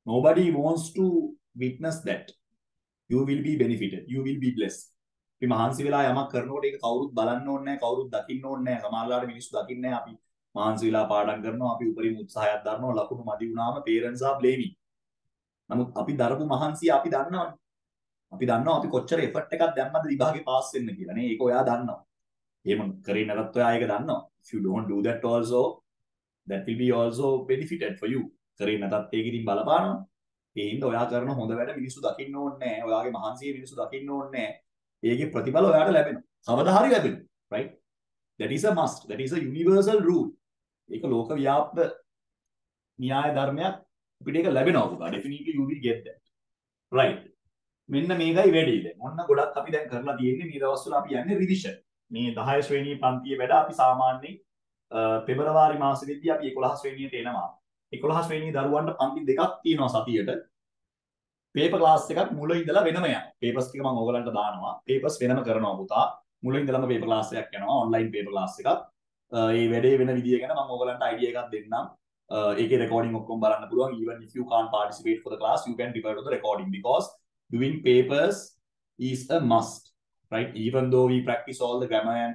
Speaker 1: nobody wants to witness that. You will be benefited. You will be blessed. අපි මහන්සි වෙලා යමක් කරනකොට ඒක කවුරුත් බලන්න ඕනේ නැහැ, කවුරුත් දකින්න ඕනේ නැහැ. සමහරවිට මිනිස්සු දකින්නේ නැහැ. අපි මහන්සි වෙලා පාඩම් කරනවා, අපි උපරිම උත්සාහයක් දරනවා, ලකුණු මදි වුණාම parents are blaming. නමුත් අපි දරපු මහන්සිය අපි දන්නවනේ. අපි දන්නවා අපි කොච්චර effort එකක් දැම්මද විභාගේ පාස් වෙන්න කියලා නේ. ඒක ඔයා දන්නවා. එහෙම කරේ නැත්නම් ඔයා ඒක දන්නවා. If you don't do that also, that will be also benefited for you. කරේ නැත්නම් ඒක ඉතින් බලපානවා. ඒ හින්දා ඔයා කරන හොඳ වැඩ මිනිස්සු දකින්න ඕනේ නැහැ. ඔයාගේ මහන්සිය මිනිස්සු දකින්න ඕනේ නැහැ. ඒකේ ප්‍රතිඵල ඔයාට ලැබෙනවා. කවදා හරි ලැබෙනවා. Right? That is a must. That is a universal rule. ඒක ලෝක ව්‍යාප්ත න්‍යාය ධර්මයක්. අපිට ඒක ලැබෙනවා පුතා. Definitely you will get that. Right. මෙන්න මේකයි වැඩේ දැන්. ඔන්න ගොඩක් අපි දැන් කරලා තියෙන්නේ මේ දවස්වල අපි යන්නේ රිවිෂන්. මේ 10 ශ්‍රේණියේ පන්තියේ වැඩ අපි සාමාන්‍යයෙන් පෙබරවාරි මාසෙදී අපි 11 ශ්‍රේණියට එනවා. 11 ශ්‍රේණියේ දරුවන්ට පන්ති දෙකක් තියෙනවා සතියට. පේපර් ක්ලාස් එකක් මුල ඉඳලා වෙනම යනවා. පේපර්ස් ටික මම ඕගලන්ට දානවා. පේපර්ස් වෙනම කරනවා පුතා. මුල ඉඳලම පේපර් ක්ලාස් එකක් යනවා. ඔන්ලයින් පේපර් ක්ලාස් එකක්. මේ වැඩේ වෙන විදිය ගැන මම ඕගලන්ට අයිඩියා එකක් දෙන්නම්. ඒකේ recording ඔක්කොම බලන්න පුළුවන්. Even if you can't participate for the class, you can refer to the recording because doing papers is a must, right? Even though we practice all the grammar and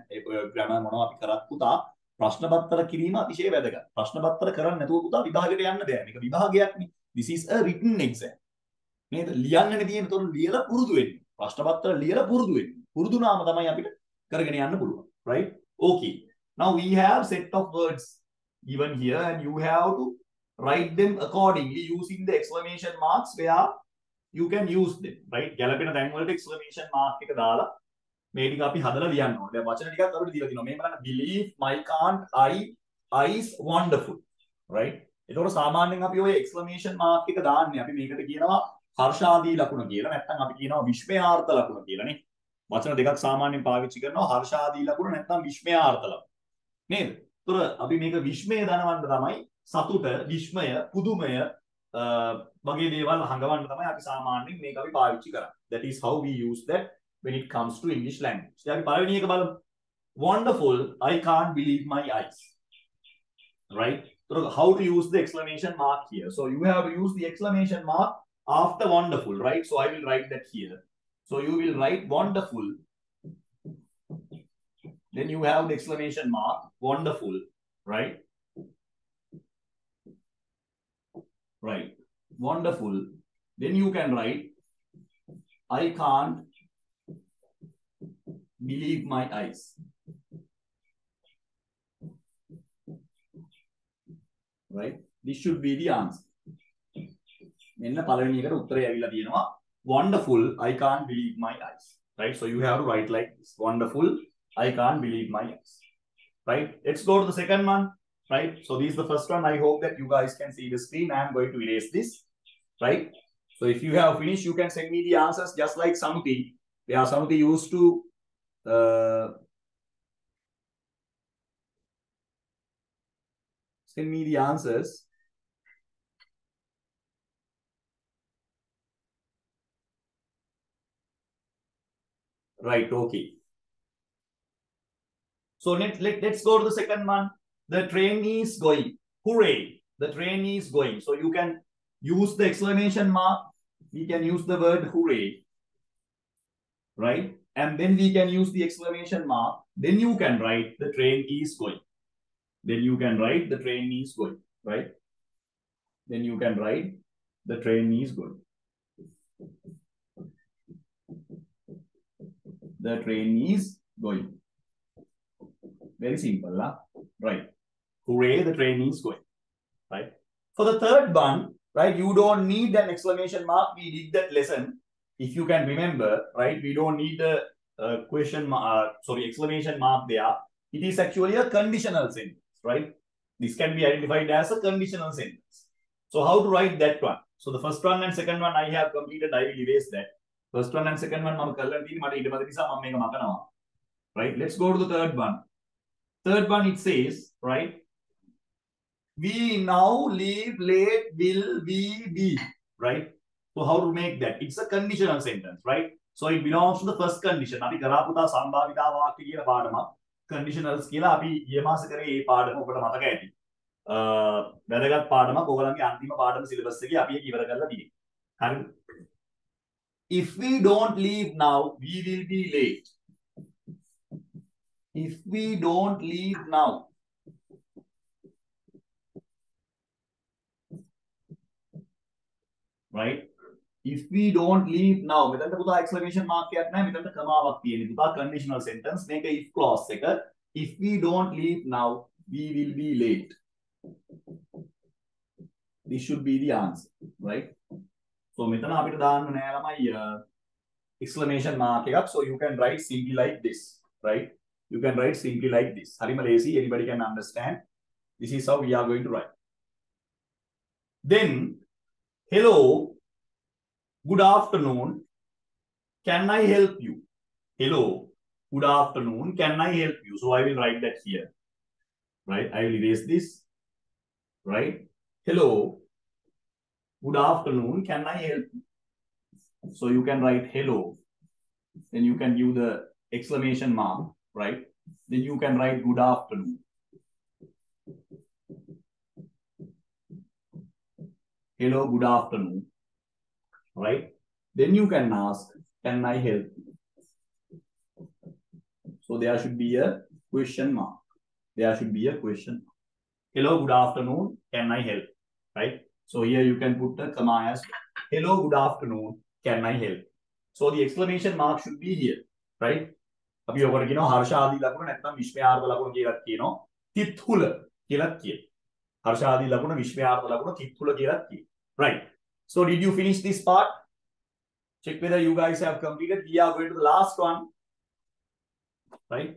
Speaker 1: grammar මොනවා අපි කරත් පුතා ප්‍රශ්න පත්‍ර කිරීම අතිශය වැදගත්. ප්‍රශ්න පත්‍ර කරන්නේ නැතුව පුතා විභාගයට යන්න බෑ. මේක විභාගයක්නේ. This is a written exam. නේද? ලියන්නනේ තියෙන. ඒතකොට ලියලා පුරුදු වෙන්න. ප්‍රශ්න පත්‍ර ලියලා පුරුදු වෙන්න. පුරුදුනාම තමයි අපිට කරගෙන යන්න පුළුවන්. Right? Okay. Now we have set of words given here and you have to write them accordingly using the exclamation marks where you can use them, right? ගැලපෙන තැන් වලට exclamation mark එක දාලා මේ ටික අපි හදලා ලියන්න ඕනේ. දැන් වචන ටිකක් අපිට දීලා තිනවා. මේ බලන්න believe my can't I is wonderful, right? ඒතකොට සාමාන්‍යයෙන් අපි ওই exclamation mark එක දාන්නේ අපි මේකට කියනවා හර්ෂාදී ලකුණ කියලා. නැත්නම් අපි කියනවා විස්මයාර්ථ ලකුණ කියලා නේ. වචන දෙකක් සාමාන්‍යයෙන් පාවිච්චි කරනවා හර්ෂාදී ලකුණ නැත්නම් විස්මයාර්ථ ලකුණ. නේද? ඒතර අපි මේක විස්මය දනවන්න තමයි සතුට, විස්මය, පුදුමය වගේ දේවල් හංගවන්න තමයි අපි සාමාන්‍යයෙන් මේක අපි පාවිච්චි කරන්නේ. That is how we use that when it comes to English language. දැන් අපි පළවෙනි එක බලමු. Wonderful, I can't believe my eyes. Right? So how to use the exclamation mark here? So you have to use the exclamation mark after wonderful, right? So I will write that here. So you will write wonderful. Then you have the exclamation mark, wonderful, right? Right. Wonderful. Then you can write, I can't believe my eyes. Right? This should be the answer. මෙන්න පළවෙනි එකට උත්තරය ඇවිල්ලා තියෙනවා. Wonderful, I can't believe my eyes. Right? So you have to write like this. Wonderful, I can't believe my eyes. Right? Let's go to the second one. Right? So this is the first one. I hope that you guys can see the screen. I am going to erase this. Right? So if you have finished, you can send me the answers just like Sanuti. Yeah, Sanuti used to send me the answers. Right, okay. So let's go to the second one. The train is going. Hooray! The train is going. So you can use the exclamation mark. We can use the word hooray. Right? And then we can use the exclamation mark. Then you can write the train is going. Then you can write the train is going. Right? Then you can write the train is going. The train is going. Very simple, huh? Right? Hooray, the train is going. Right? For the third one, right, you don't need an exclamation mark. We did that lesson. If you can remember, right, we don't need a exclamation mark there. It is actually a conditional sentence, right? This can be identified as a conditional sentence. So how to write that one? So the first one and second one I have completed. I will erase that. First one and second one, right? Let's go to the third one. Third one, it says, right? We now leave late, will we be, right? So how to make that? It's a conditional sentence, right? So it belongs to the first condition. අපි කරාපුතා සම්භාවිතා වාක්‍ය කියන පාඩමක් conditionals කියලා අපි ඊයේ මාස කරේ මේ පාඩම ඔබට මතක ඇති. වැදගත් පාඩමක් ඔයගලන්ගේ අන්තිම පාඩම සිලබස් එකේ අපි ඒක ඉවර කරලා තියෙනවා. හරිද? If we don't leave now, we will be late. If we don't leave now, right? If we don't leave now, මෙතනට පුතා exclamation mark එකක් නැහැ, මෙතනට කමාවක් තියෙන්නේ. පුතා conditional sentence මේක if clause එක. If we don't leave now, we will be late. This should be the answer, right? So මෙතන අපිට දාන්න නෑ ළමයි exclamation mark එකක්. So you can write simply like this, right? You can write simply like this. හරිම lazy, anybody can understand. This is how we are going to write. Then hello, good afternoon, can I help you? Hello, good afternoon, can I help you? So I will write that here, right? I will erase this, right? Hello, good afternoon, can I help you? So you can write hello, then you can give the exclamation mark, right? Then you can write good afternoon. Hello, good afternoon, right? Then you can ask, can I help you? So there should be a question mark. There should be a question mark. Hello, good afternoon, can I help? Right? So here you can put the comma as well. Hello, good afternoon, can I help? So the exclamation mark should be here, right? අපි ඔකට කියනවා හර්ෂ ආදී ලකුණ නැත්නම් විශ්මයාර්ථ ලකුණ කියලා කියනවා. තිත්හුල කියලා කියනවා. හර්ෂ ආදී ලකුණ විශ්මයාර්ථ ලකුණ තිත්හුල කියලා කියනවා. Right. So did you finish this part? Check whether you guys have completed. We are going to the last one. Right.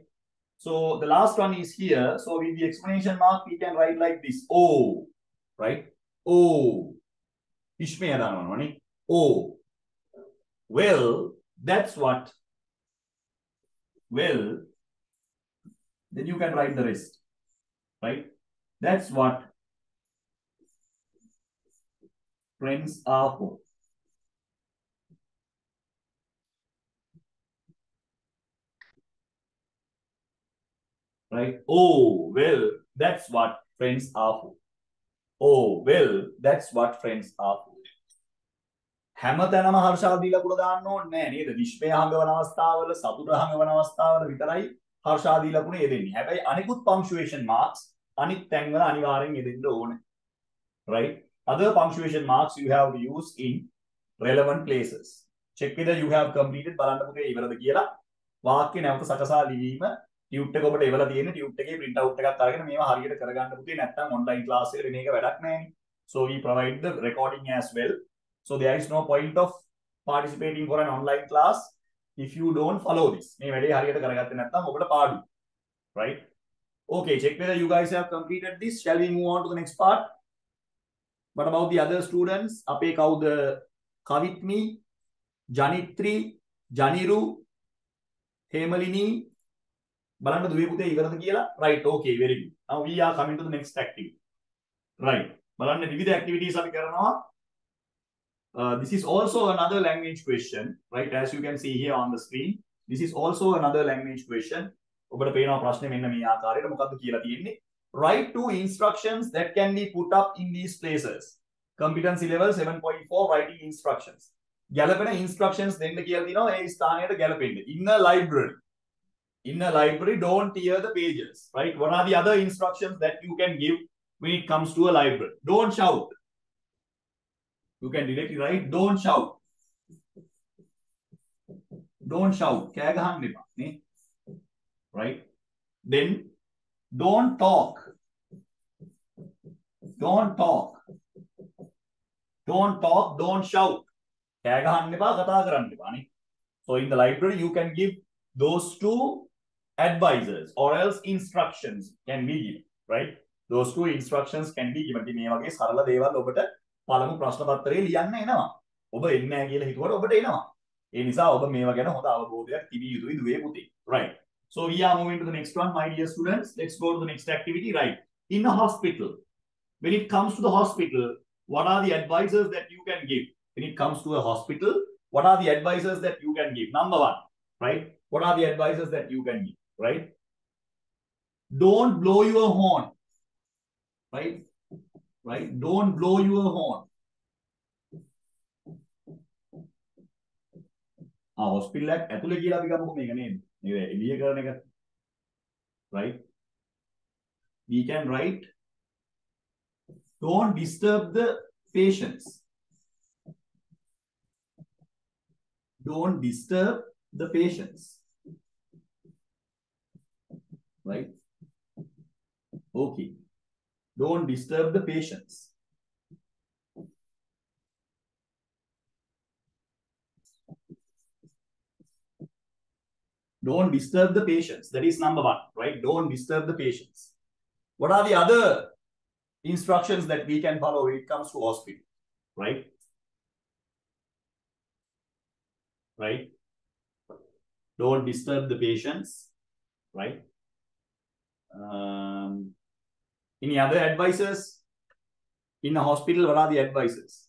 Speaker 1: So the last one is here. So with the exclamation mark, we can write like this. Oh. Right. Oh. Oh. Well, that's what. Well, then you can write the rest. Right. That's what friends are for. Right? Oh, well, that's what friends are for. Oh, well, that's what friends are for. හැමතැනම හර්ෂාල් දීලා කුල දාන්න ඕනේ නෑ නේද? විශ්මය හංගවන අවස්ථාවල, සතුට හංගවන අවස්ථාවල විතරයි හර්ෂා දීලා කුණ යෙදෙන්නේ. හැබැයි අනිකුත් punctuation marks අනිත් තැන්වල අනිවාර්යෙන් යෙදෙන්න ඕනේ. Right? Other punctuation marks you have to use in relevant places. Check whether you have completed බලන්න පුතේ ඉවරද කියලා. වාක්‍ය නැවත සකසා ලිවීම ටියුට් එක ඔබට එවලා තියෙන ටියුට් එකේ print out එකක් අරගෙන මේවා හරියට කරගන්න පුතේ නැත්නම් online class එකට මේක වැඩක් නෑනේ. So we provide the recording as well. So there is no point of participating for an online class if you don't follow this. මේ වැඩේ හරියට කරගත්තේ නැත්නම් ඔබට පාඩුයි. Right? Okay, check whether you guys have completed this. Shall we move on to the next part? What about the other students? අපේ කවුද? කවිත්නි, ජනිත්‍රි, ජනිරු, හේමලිනි බලන්න දුවේ පුතේ ඉවරද කියලා. Right, okay, very good. Now we are coming to the next activity. Right. බලන්න විවිධ activities අපි කරනවා. This is also another language question, right? As you can see here on the screen. This is also another language question. ඔබට පේනවා ප්‍රශ්නේ මෙන්න මේ ආකාරයට මොකක්ද කියලා තියෙන්නේ. Write two instructions that can be put up in these places. Competency level 7.4 writing instructions. ගැලපෙන instructions දෙන්න කියලා තියෙනවා ඒ ස්ථානයට ගැලපෙන්න. In a library. In a library, don't tear the pages, right? What are the other instructions that you can give when it comes to a library? Don't shout. You can directly write, don't shout. Don't shout. කෑ ගහන්න එපා නේ. Right? Then don't talk. Don't talk. Don't talk, don't shout. කෑ ගහන්න එපා, කතා කරන්න එපා නේ. So in the library you can give those two advisors or else instructions can be given, right? Those two instructions can be given. මේ වගේ සරල දේවල් ඔබට පළමු ප්‍රශ්න පත්‍රයේ ලියන්න එනවා. ඔබ එන්නේ නැහැ කියලා හිතුවට ඔබට එනවා. ඒ නිසා ඔබ මේවා ගැන හොඳ අවබෝධයක් තිබිය යුතුයි දුවේ පුතේ. Right. So we are moving to the next one, my dear students. Let's go to the next activity. Right. In a hospital, when it comes to the hospital, what are the advisors that you can give? When it comes to a hospital, what are the advisors that you can give? Number one, right? What are the advisors that you can give? Right? Don't blow your horn. Right? Right? Don't blow your horn. Hospital act ඇතුලේ කියලා අපි ගමුකෝ මේක නේද? මේක එළිය කරන එක. Right? We can write don't disturb the patients. Don't disturb the patients. Right? Okay. Don't disturb the patients. Don't disturb the patients. That is number one, right? Don't disturb the patients. What are the other instructions that we can follow when it comes to hospital? Right? Right? Don't disturb the patients. Right? Any other advices? In a hospital, what are the advices?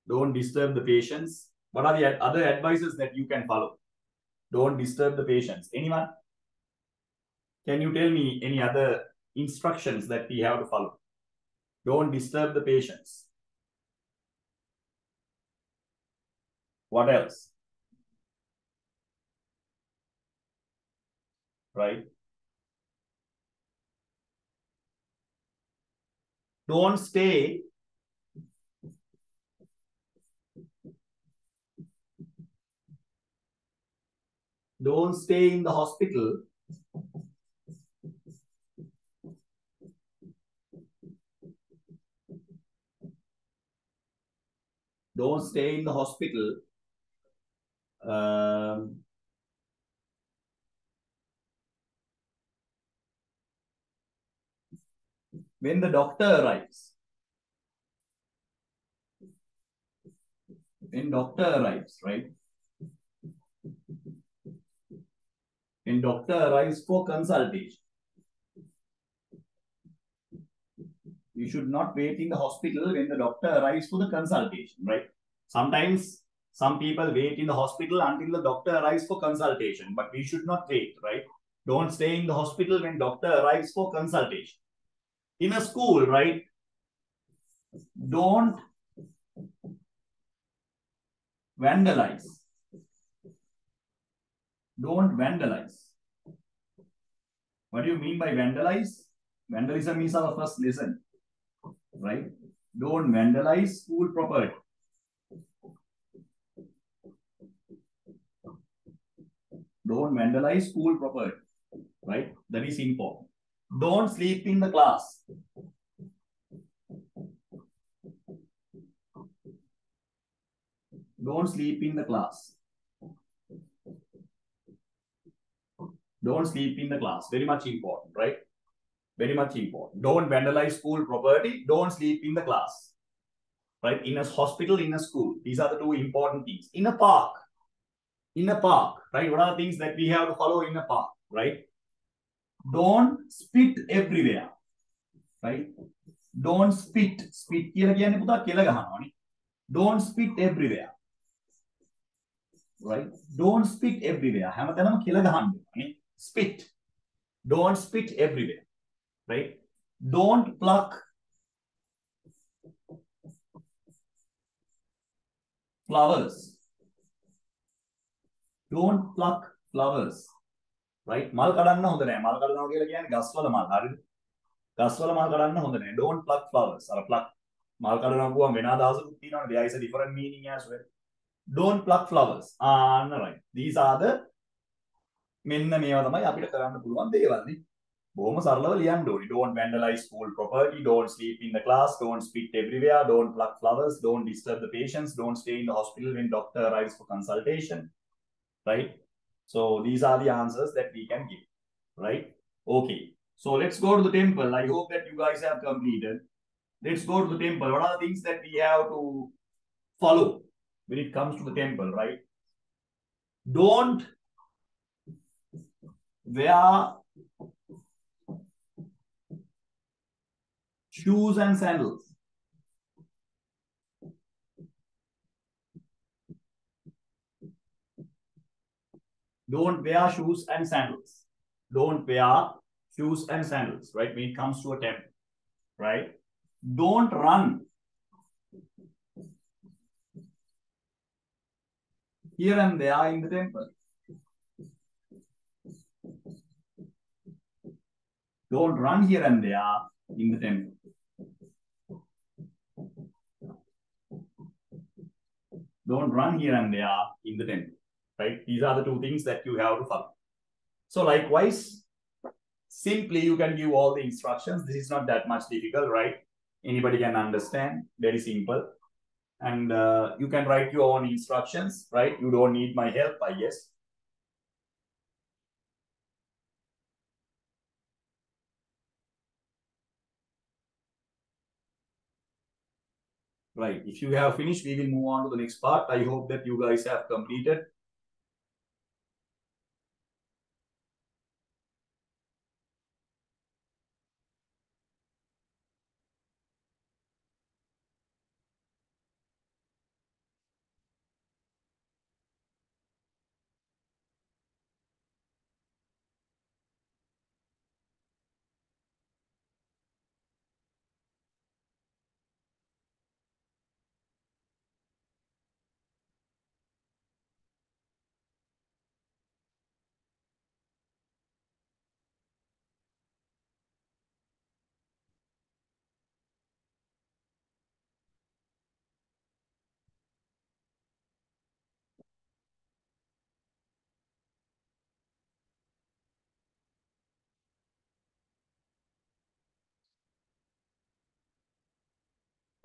Speaker 1: Don't disturb the patients. What are the other advices that you can follow? Don't disturb the patients. Anyone? Can you tell me any other instructions that we have to follow? Don't disturb the patients. What else? Right? Don't stay in the hospital don't stay in the hospital when the doctor arrives. When doctor arrives, right? When doctor arrives for consultation. You should not wait in the hospital when the doctor arrives for the consultation, right? Sometimes some people wait in the hospital until the doctor arrives for consultation, but we should not wait, right? Don't stay in the hospital when doctor arrives for consultation. In a school, right? Don't vandalize. Don't vandalize. What do you mean by vandalize? Vandalism is our first lesson, right? Don't vandalize school property. Don't vandalize school property, right? That is important. Don't sleep in the class. Don't sleep in the class. Don't sleep in the class. Very much important, right? Very much important. Don't vandalize school property. Don't sleep in the class. Right? In a hospital, in a school. These are the two important things. In a park. In a park, right? What are the things that we have to follow in a park, right? Don't spit everywhere, right? Don't spit. Spit කියලා කියන්නේ පුතා කෙල ගහනවානේ. Don't spit everywhere. right? Don't spit everywhere. හැමතැනම කෙල ගහන්න ඕනේ. Spit. Don't spit everywhere, right? Don't pluck flowers. Don't pluck flowers, right? මල් කඩන්න හොඳ නෑ. මල් කඩනවා කියලා කියන්නේ ගස්වල මල්, හරිද? ගස්වල මල් කඩන්න හොඳ නෑ. Don't pluck flowers. අර pluck මල් කඩනවා කියුවම වෙන අදහසකුත් තියෙනවනේ. There is a different meaning as well. Don't pluck flowers. right. These are the මෙන්න මේවා තමයි අපිට කරන්න පුළුවන් දේවල් නේ. බොහොම සරලව ලියන්න ඕනේ. Don't vandalize school property, don't sleep in the class, don't spit everywhere, don't pluck flowers, don't disturb the patients, don't stay in the hospital when doctor arrives for consultation, right? So these are the answers that we can give, right? Okay. So let's go to the temple. I hope that you guys have completed. Let's go to the temple. What are the things that we have to follow when it comes to the temple, right? Don't wear shoes and sandals. Don't wear shoes and sandals. Don't wear shoes and sandals, right? When it comes to a temple, right? Don't run here and there in the temple. Don't run here and there in the temple. Don't run here and there in the temple, right? These are the two things that you have to follow. So likewise, simply you can give all the instructions. This is not that much difficult, right? Anybody can understand. Very simple. And you can write your own instructions, right? You don't need my help, I guess. Right. If you have finished, we will move on to the next part. I hope that you guys have completed.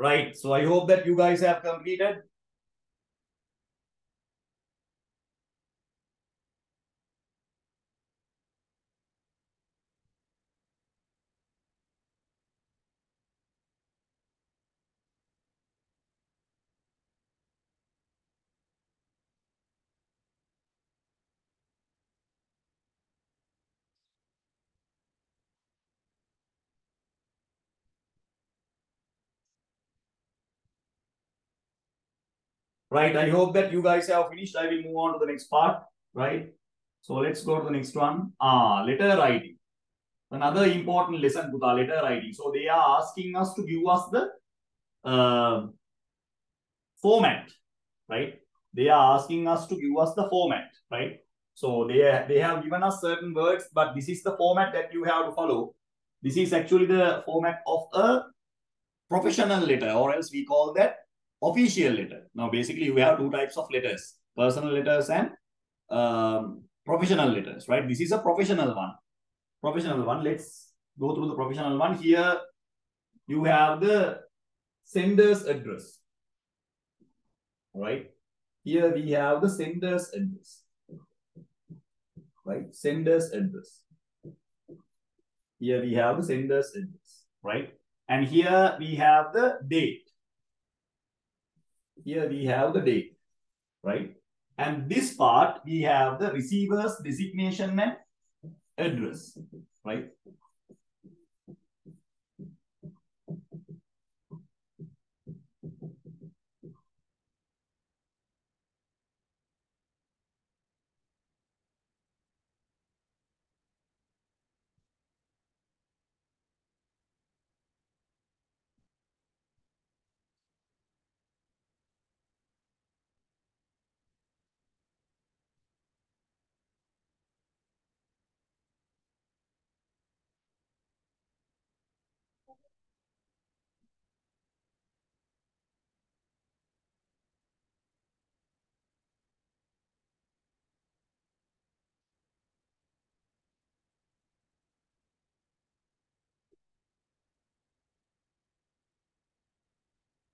Speaker 1: Right. So I hope that you guys have completed. Right. I hope that you guys have finished. I will move on to the next part. Right. So let's go to the next one. Letter writing. Another important lesson, Kuta, letter writing. So they are asking us to give us the format, right? They are asking us to give us the format, right? So they have given us certain words, but this is the format that you have to follow. This is actually the format of a professional letter, or else we call that official letter. Now, basically, you have two types of letters: personal letters and professional letters, right? This is a professional one. Professional one. Let's go through the professional one. Here, you have the sender's address, right? Here we have the sender's address, right? Sender's address. Here we have the sender's address, right? And here we have the date. Here we have the date, right? And this part, we have the receiver's designation and address, right?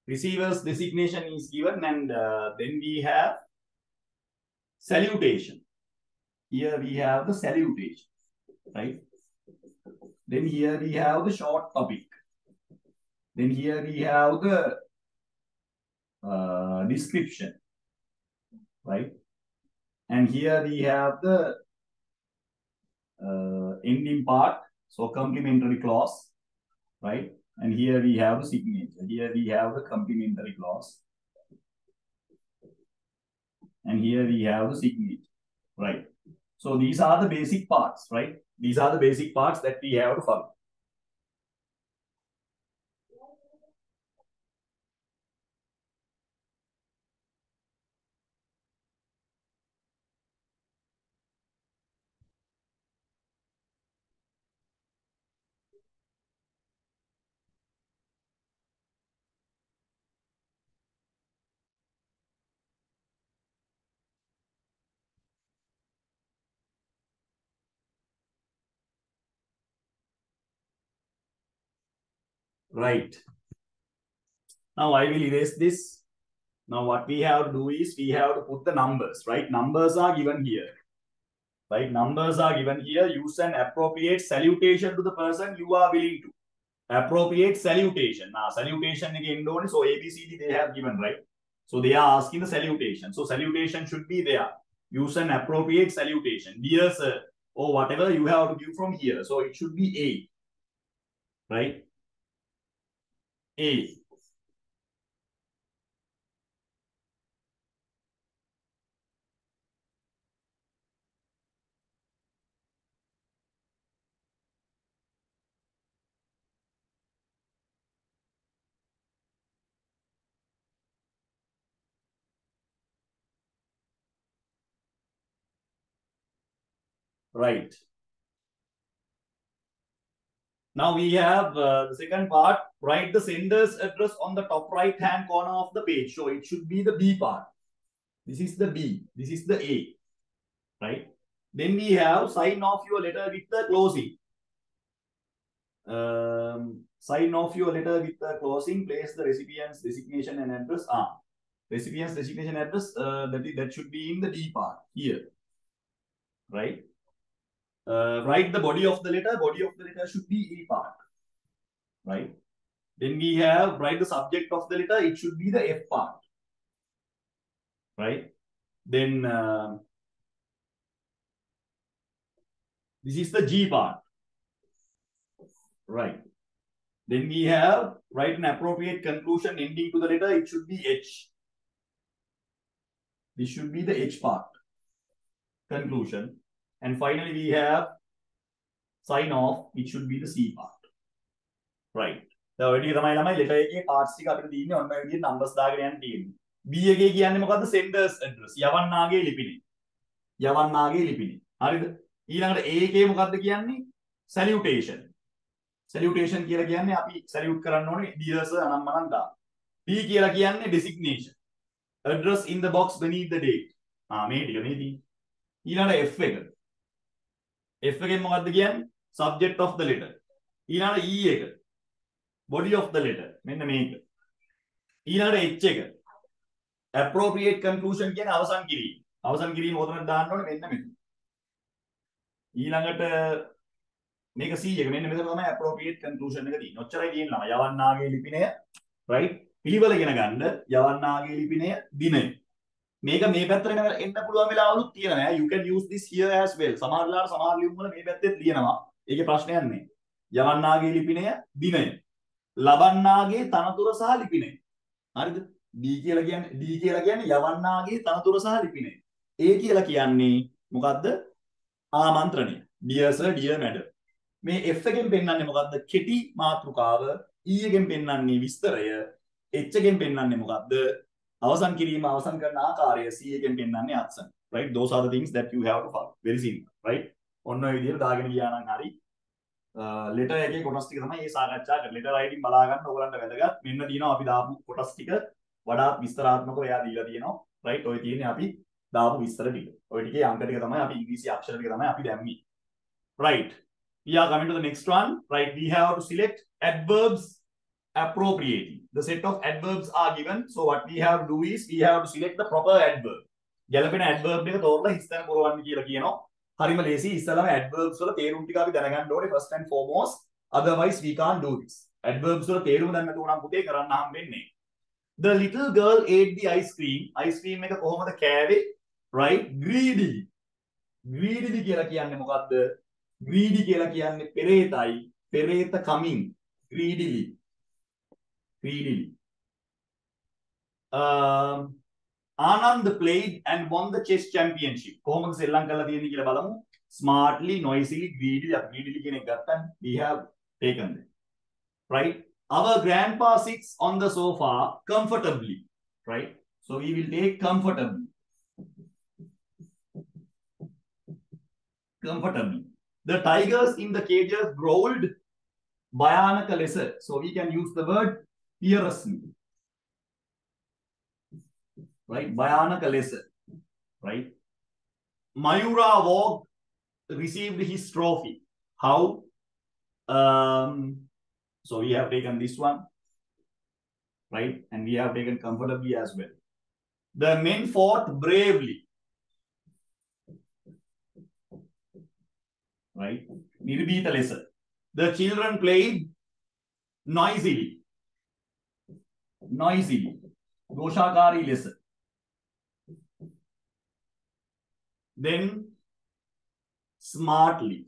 Speaker 1: receiver's designation is given, and then we have salutation. Here we have the salutation, right? Then here we have the short topic. Then here we have the description, right? And here we have the ending part, so complementary clause, right? And here we have the signature. Here we have the complementary clause. And here we have the signature, right? So these are the basic parts, right? These are the basic parts that we have to follow. Right. Now I will erase this. Now what we have to do is we have to put the numbers, right? Numbers are given here, right? Numbers are given here. Use an appropriate salutation to the person you are willing to. Appropriate salutation. Now salutation again, so ABCD they have given, right? So they are asking the salutation. So salutation should be there. Use an appropriate salutation. Dear sir, or whatever you have to give from here. So it should be A, right? A. Right. Now we have the second part. Write the sender's address on the top right hand corner of the page. So it should be the B part. This is the B. This is the A. Right. Then we have sign off your letter with the closing. Sign off your letter with the closing. Place the recipient's designation and address. Recipient's designation address. That should be in the D part here. Right. Write the body of the letter. Body of the letter should be E part. Right. Then we have write the subject of the letter. It should be the F part. Right. Then this is the G part. Right. Then we have write an appropriate conclusion ending to the letter. It should be H. This should be the H part. Conclusion. And finally we have sign off. It should be the C part. Right. The ඔය ටික තමයි ළමයි letter එකේ parts ටික අපිට තියෙන්නේ ඔන්න ඔය විදිහට numbers දාගෙන යන්න තියෙන්නේ. B එකේ කියන්නේ මොකද්ද? Sender's address. යවන්නාගේ ලිපිනේ. යවන්නාගේ ලිපිනේ. හරිද? ඊළඟට A එකේ මොකද්ද කියන්නේ? Salutation. Salutation කියලා කියන්නේ අපි salute කරන්න ඕනේ dear sir අනම්මනම් දා. B කියලා කියන්නේ designation. Address in the box beneath the date. මේ ටික මේ තියෙන්නේ. ඊළඟට F එක. F එකෙන් මොකද්ද කියන්නේ? Subject of the letter. ඊළඟට E එක. Body of the letter. මෙන්න මේක. ඊළඟට H එක. Appropriate conclusion කියන්නේ අවසන් කිරීම. අවසන් කිරීම උතනට දාන්න ඕනේ මෙන්න මෙතන. ඊළඟට මේක C එක. මෙන්න මෙතන තමයි appropriate conclusion එක තියෙන්නේ. ඔච්චරයි තියෙන්නේ ළමයි. යවන්නාගේ ලිපිනය, right? පිළිවෙල ඉගෙන ගන්න. යවන්නාගේ ලිපිනය දිනය. මේක මේ පැත්තට එන්න පුළුවන් වෙලාවලුත් තියෙනවා. You can use this here as well. සමහර වෙලාවට සමහර ලියුම් වල මේ පැත්තෙත් ලියනවා. ඒකේ ප්‍රශ්නයක් නැහැ. යවන්නාගේ ලිපිනය දිනය. ලබන්නාගේ තනතුර සහ ලිපිනය. හරිද? D කියලා කියන්නේ යවන්නාගේ තනතුර සහ ලිපිනය. A කියලා කියන්නේ මොකද්ද? ආමන්ත්‍රණය. Dear sir, dear madam. මේ F එකෙන් පෙන්වන්නේ මොකද්ද? කෙටි මාතෘකාව. E එකෙන් පෙන්වන්නේ විස්තරය. H එකෙන් පෙන්වන්නේ මොකද්ද? අවසන් කිරීම අවසන් කරන ආකාරය. C එකෙන් පෙන්වන්නේ අත්සන්. Right? Those are the things that you have to follow. Very simple. Right? ඔන්න ඔය විදිහට දාගෙන ගියා නම් හරි. letter එකේ කොටස් ටික තමයි මේ සාකච්ඡා කරන්නේ. letter writing බලා ගන්න ඕගලන්ට වැදගත්. මෙන්න තියෙනවා අපි දාපු කොටස් ටික වඩාත් විස්තරාත්මකව එයා දීලා තියෙනවා. right? ඔය තියෙන්නේ අපි දාපු විස්තර ටික. ඔය ටිකේ අංක ටික තමයි අපි ඉංග්‍රීසි අක්ෂර ටික තමයි අපි දැම්මේ. right? We are coming to the next one. Right? We have to select adverbs appropriately. The set of adverbs are given. So what we have to do is we have to select the proper adverb. ගැළපෙන adverb එක තෝරලා හිස්තැන පුරවන්න කියලා කියනවා. හරිම ලේසි. ඉස්සෙල්ලාම adverbs වල තේරුම් ටික අපි දැනගන්න ඕනේ first and foremost. Otherwise we can't do this. Adverbs වල තේරුම දන්නේ නැතුව නම් පුතේ කරන්න හම්බෙන්නේ. The little girl ate the ice cream. Ice cream එක කොහොමද කෑවේ? Right? Greedily. Greedily කියලා කියන්නේ මොකද්ද? Greedy කියලා කියන්නේ පෙරේතයි. පෙරේත coming. Greedily. Greedily. Anand played and won the chess championship. කොහොමද සෙල්ලම් කරලා තියෙන්නේ කියලා බලමු. Smartly, noisily, greedily. Greedily කියන එක ගත්තන් we have taken them. Right? Our grandpa sits on the sofa comfortably. Right? So we will take comfortably. Comfortably. The tigers in the cages growled භයානක ලෙස. So we can use the word fiercely. Right? භයානක ලෙස. Right? Mayura walked, received his trophy. How? So we have taken this one. Right? And we have taken comfortably as well. The men fought bravely. Right? නිර්භීත ලෙස. The children played noisily. Noisily. ഘോഷාකාරී ලෙස. Then smartly.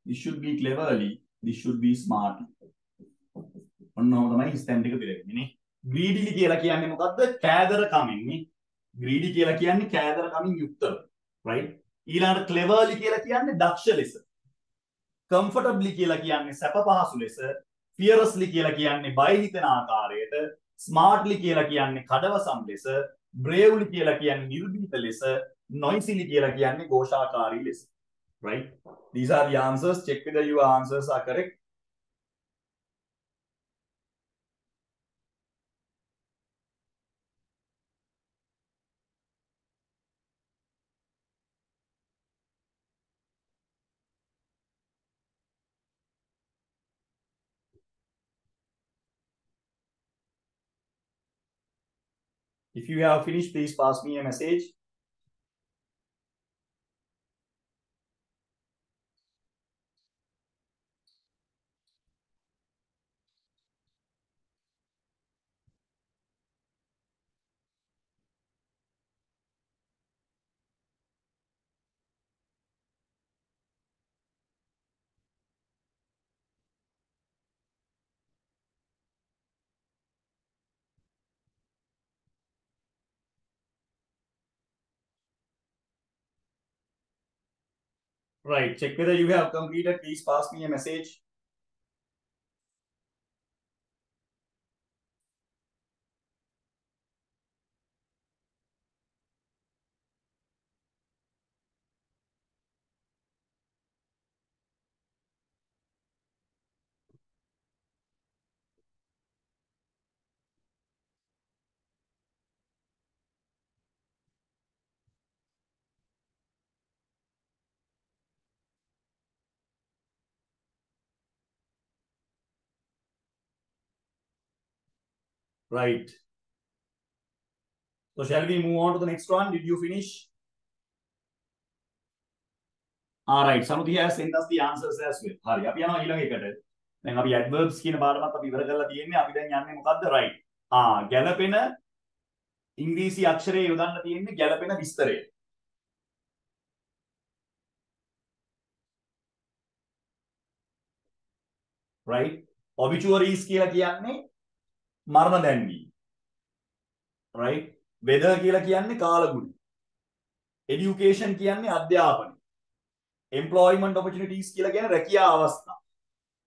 Speaker 1: This should be cleverly. This should be smartly. ඔන්නෝම තමයි ස්ටැන්ඩ් එක පිළිගන්නේ නේ. Greedily කියලා කියන්නේ මොකද්ද? කෑදර කමින් නේ. Greedy කියලා කියන්නේ කෑදර කමින් යුක්තව. Right? ඊළඟට cleverly කියලා කියන්නේ දක්ෂ ලෙස. Comfortably කියලා කියන්නේ සැප පහසු ලෙස. Fiercely කියලා කියන්නේ බය හිතෙන ආකාරයට. Smartly කියලා කියන්නේ කඩවසම් ලෙස. Bravely කියලා කියන්නේ නිර්භීත ලෙස. Noisily කියලා කියන්නේ ഘോഷාකාරී ලෙස. Right? These are the answers. Check whether your answers are correct. If you have finished, please pass me a message. Right. Check whether you have completed. Please pass me a message. Right. So shall we move on to the next one? Did you finish? All right. Sanuti has sent us the answers as well. හරි. අපි යනවා ඊළඟ එකට. දැන් අපි adverbs කියන පාඩමත් අපි ඉවර කරලා තියෙන්නේ. අපි දැන් යන්නේ මොකද්ද? Right. ගැළපෙන ඉංග්‍රීසි අක්ෂරය යොදන්න තියෙන්නේ ගැළපෙන විස්තරය. Right? Obituaries කියලා කියන්නේ මරණ දැන්වීම. Right? Weather කියලා කියන්නේ කාලගුණ. Education කියන්නේ අධ්‍යාපනය. Employment opportunities කියලා කියන්නේ රැකියා අවස්ථා.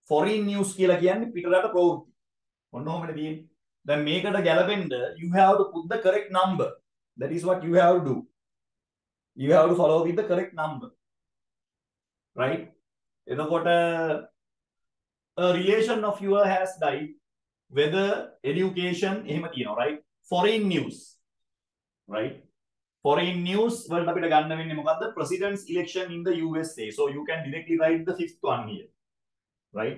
Speaker 1: Foreign news කියලා කියන්නේ පිටරට ප්‍රවෘත්ති. ඔන්න ඔහොමනේ තියෙන්නේ. දැන් මේකට ගැලපෙන්න you have to put the correct number. That is what you have to do. You have to follow with the correct number. Right? එතකොට a relation of yours has died. Weather, education එහෙම තියෙනවා. Right? Foreign news. Right? Foreign news වලට අපිට ගන්න වෙන්නේ මොකද්ද? President's election in the USA. So you can directly write the fifth one here. Right?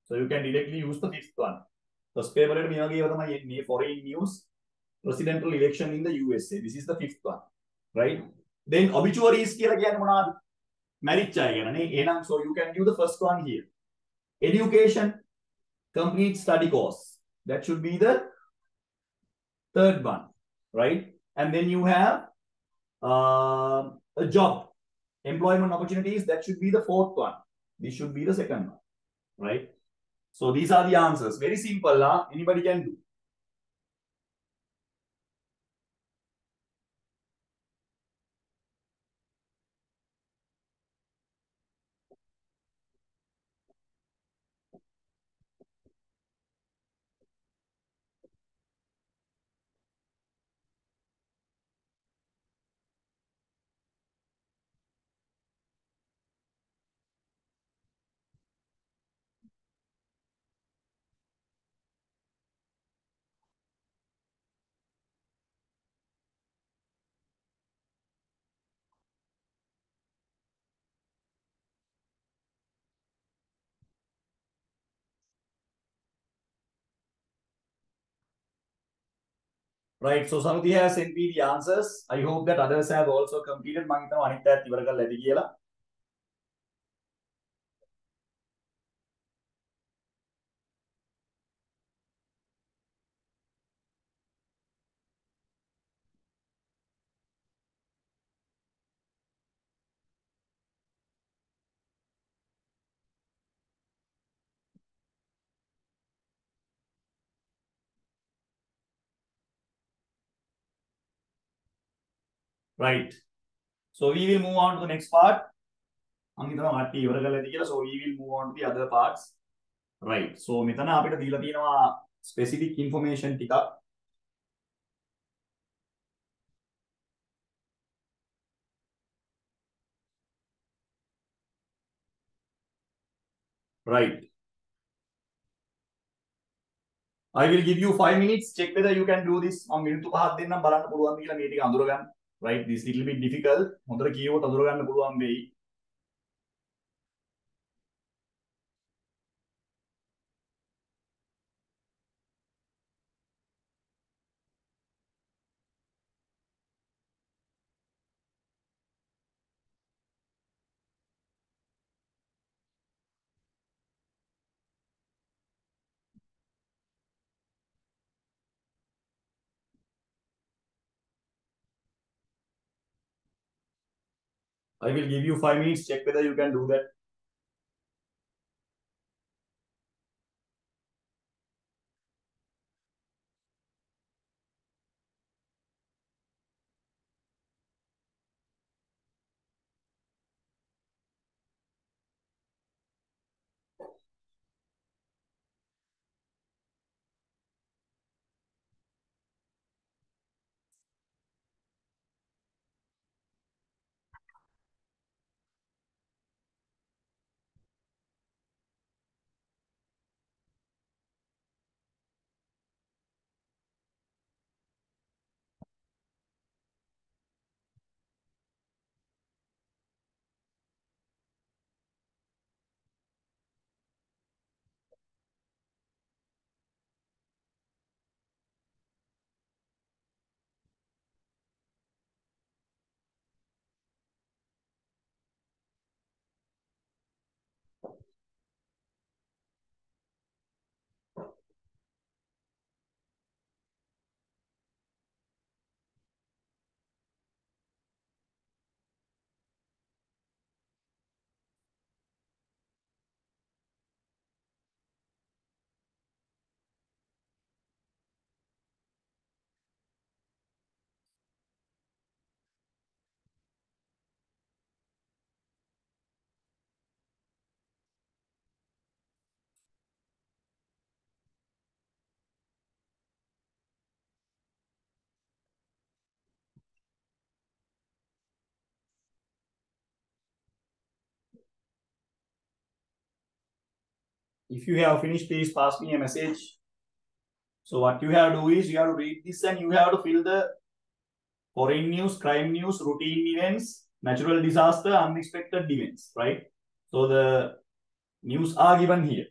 Speaker 1: So you can directly use the fifth one. First paper එක මේ වගේ තමයි foreign news presidential election in the USA. This is the fifth one, right? Then obituaries කියලා කියන්නේ මොනවද? මැරිච්ච අය ගැන නේ. එහෙනම් so you can do the first one here. Education, complete study course. That should be the third one, right? And then you have a job, employment opportunities. That should be the fourth one. This should be the second one, right? So these are the answers. Very simple, huh? Anybody can do. Right. So Sanuti has sent me the answers. I hope that others have also completed. මම හිතනවා අනිත් අයත් ඉවර කරලා ඇති කියලා. Right. So we will move on to the next part. මම හිතනවා කට්ටිය ඉවර කරලා ඇති කියලා. So we will move on to the other parts. Right. So මෙතන අපිට දීලා තියෙනවා specific information ටිකක්. Right. I will give you 5 minutes. Check whether you can do this. මම මිනිත්තු 5ක් දෙන්නම් බලන්න පුළුවන්ද කියලා මේ ටික අඳුර ගන්න. Right. This little bit difficult. හොඳට කියවුවොත් අඳුර ගන්න පුළුවන් වෙයි. I will give you 5 minutes. Check whether you can do that. If you have finished, please pass me a message. So what you have to do is you have to read this and you have to fill the foreign news, crime news, routine events, natural disaster, unexpected events, right? So the news are given here.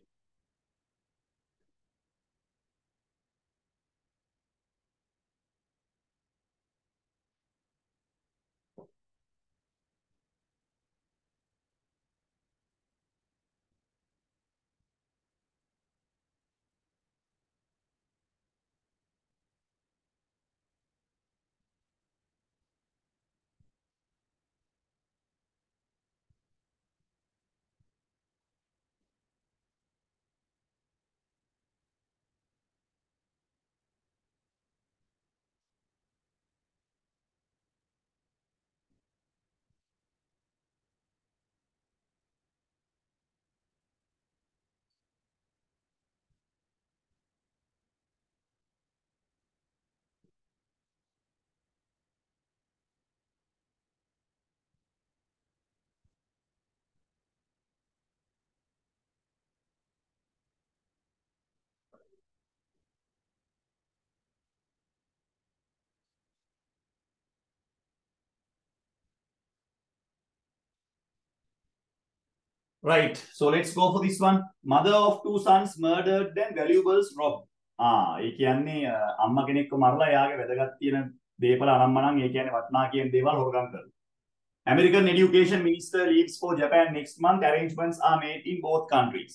Speaker 1: Right. So let's go for this one. Mother of two sons murdered, then valuables robbed. ඒ කියන්නේ අම්මා කෙනෙක්ව මරලා එයාගේ වැදගත් තියෙන දේපල අනම්මනම් ඒ කියන්නේ වටනා කියන දේවල් හොරගම් කරනවා. American education minister leaves for Japan next month. Arrangements are made in both countries.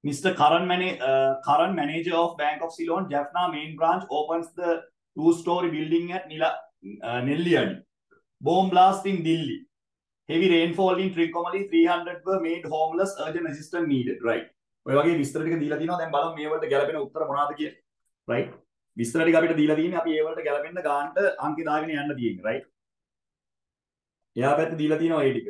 Speaker 1: Mr. Current manager of Bank of Ceylon, Jaffna main branch, opens the two-story building at Nelliyadi. Bomb blast in Delhi. Heavy rainfall in Trincomalee, 300 were made homeless, urgent assistance needed. Right. ඔය වගේ විස්තර ටික දීලා තිනවා. දැන් බලමු මේ වලට ගැලපෙන උත්තර මොනවද කියලා. Right. විස්තර ටික අපිට දීලා තියෙන්නේ අපි ඒ වලට ගැලපෙන්න ගානට අංක දාගෙන යන්න තියෙන්නේ. Right. එයා පැත්තේ දීලා තියෙනවා ඒ ටික.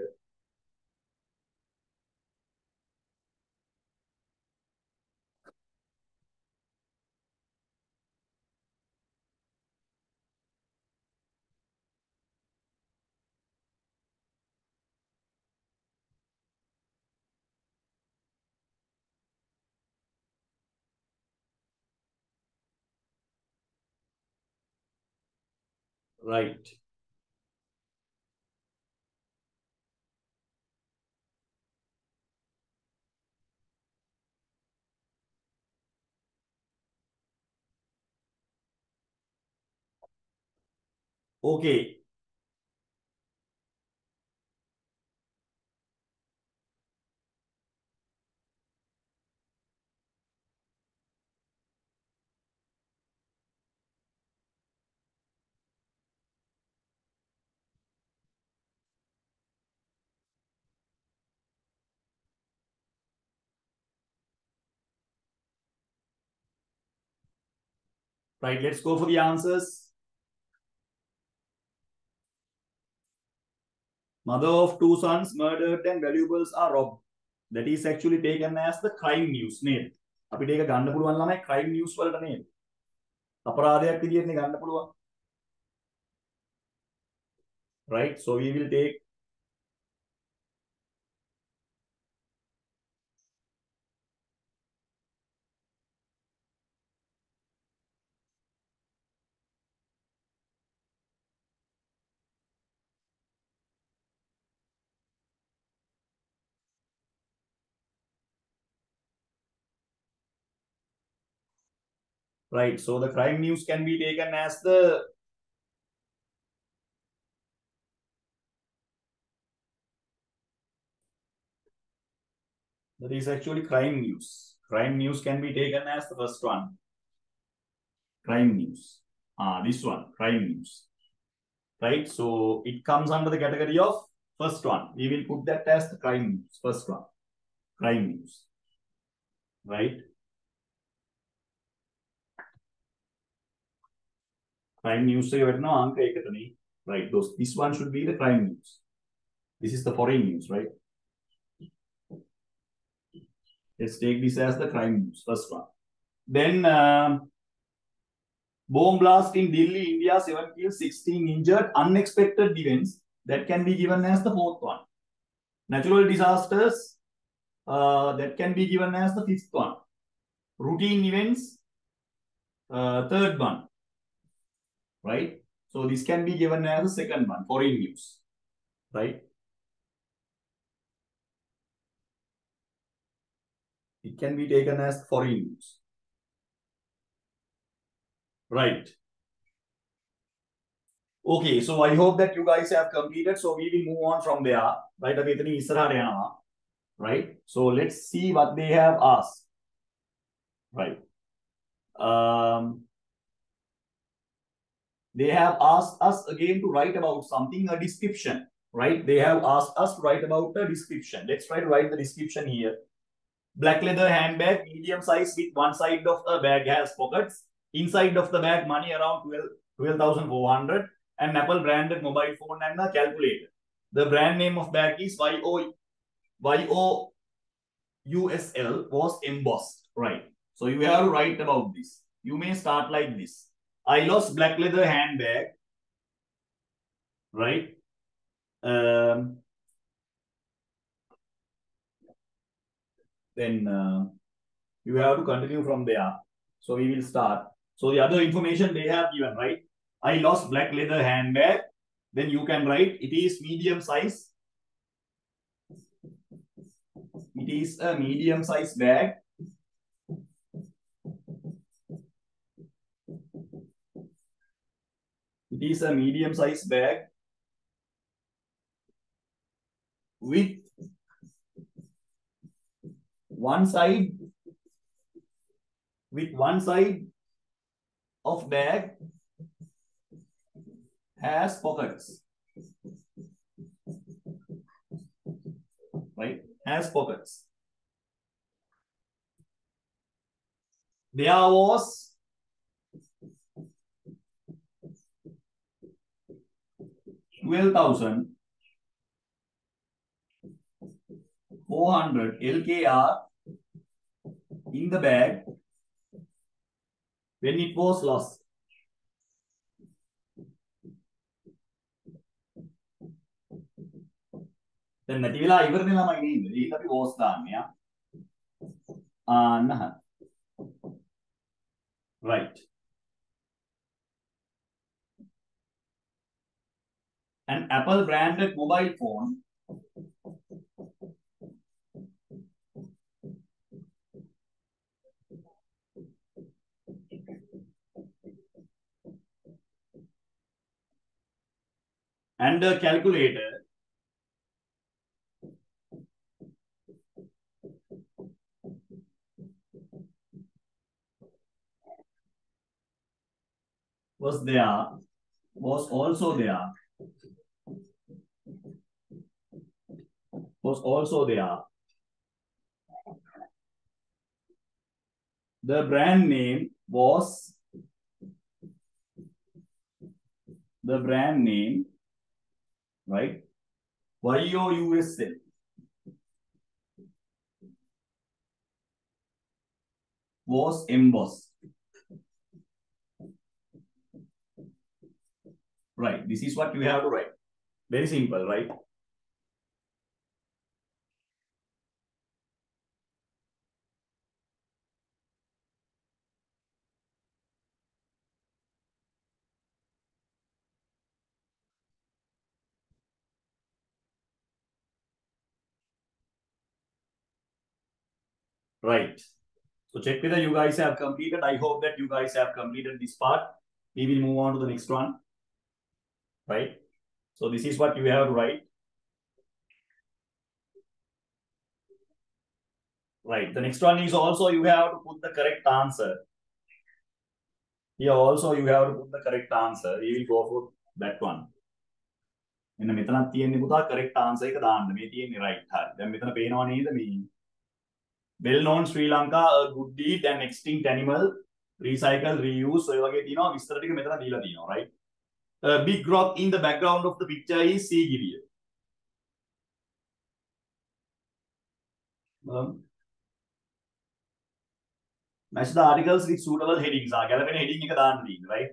Speaker 1: Right. Okay. Right. Let's go for the answers. Mother of two sons murdered and valuables are robbed. That is actually taken as the crime news name. අපිට ඒක ගන්න පුළුවන් ළමයි crime news වලට නේද? අපරාධයක් විදිහටනේ ගන්න පුළුවන්. Right. So we will take right. So the crime news can be taken as the that is actually crime news. Crime news can be taken as the first one. Crime news. This one, crime news. Right. So it comes under the category of first one. We will put that as the crime news. First one. Crime news. Right. Crime news එකේ වැටෙනවා අංක 1ටනේ. Right. This one should be the crime news. This is the foreign news, right? Let's take this as the crime news, first one. Then bomb blast in Delhi, India, 7 killed, 16 injured. Unexpected events that can be given as the fourth one. Natural disasters that can be given as the fifth one. Routine events, third one. Right? So this can be given as the second one, foreign news. Right? It can be taken as foreign news. Right. Okay, so I hope that you guys have completed. So we will move on from there. Right? Right. So let's see what they have asked. Right. They have asked us again to write about something, a description. Right. They have asked us to write about a description. Let's try to write the description here. Black leather handbag, medium size, with one side of the bag has pockets. Inside of the bag, money around 12,400, and Apple branded mobile phone and a calculator. The brand name of bag is YOUSL was embossed. Right. So you have to write about this. You may start like this. I lost black leather handbag. Right. Then you have to continue from there. So we will start. So the other information they have given, right? I lost black leather handbag. Then you can write it is medium size. It is a medium size bag. It is a medium size bag with one side of bag has pockets, right? Has pockets. There was 12,400 LKR in the bag when it was lost. දැන් නැති වෙලා ඉවරනේ ළමයි නේද? ඒක අපි was දාන්නේ යා. ආන්න. Right. An Apple branded mobile phone and a calculator was also there. The brand name was right? YOUSL. Was embossed. Right. This is what you have to write. Very simple, right? Right. So check whether you guys have completed. I hope that you guys have completed this part. We will move on to the next one. Right. So this is what you have to write. Right. The next one is also you have to put the correct answer. Here also you have to put the correct answer. We will go for that one. In the මෙතනක් තියෙන්නේ පුතා correct answer එක දාන්න. මේ තියෙන්නේ right. හරි. දැන් මෙතන පේනවා නේද මේ well known Sri Lanka, a good deed, an extinct animal, recycle, reuse. ඔය වගේ තියෙනවා විස්තර ටික මෙතන දීලා තියෙනවා, right? A big rock in the background of the picture is Sigiriya. Match the articles with suitable headings. ගැලපෙන heading එක දාන්න තියෙන්නේ, right?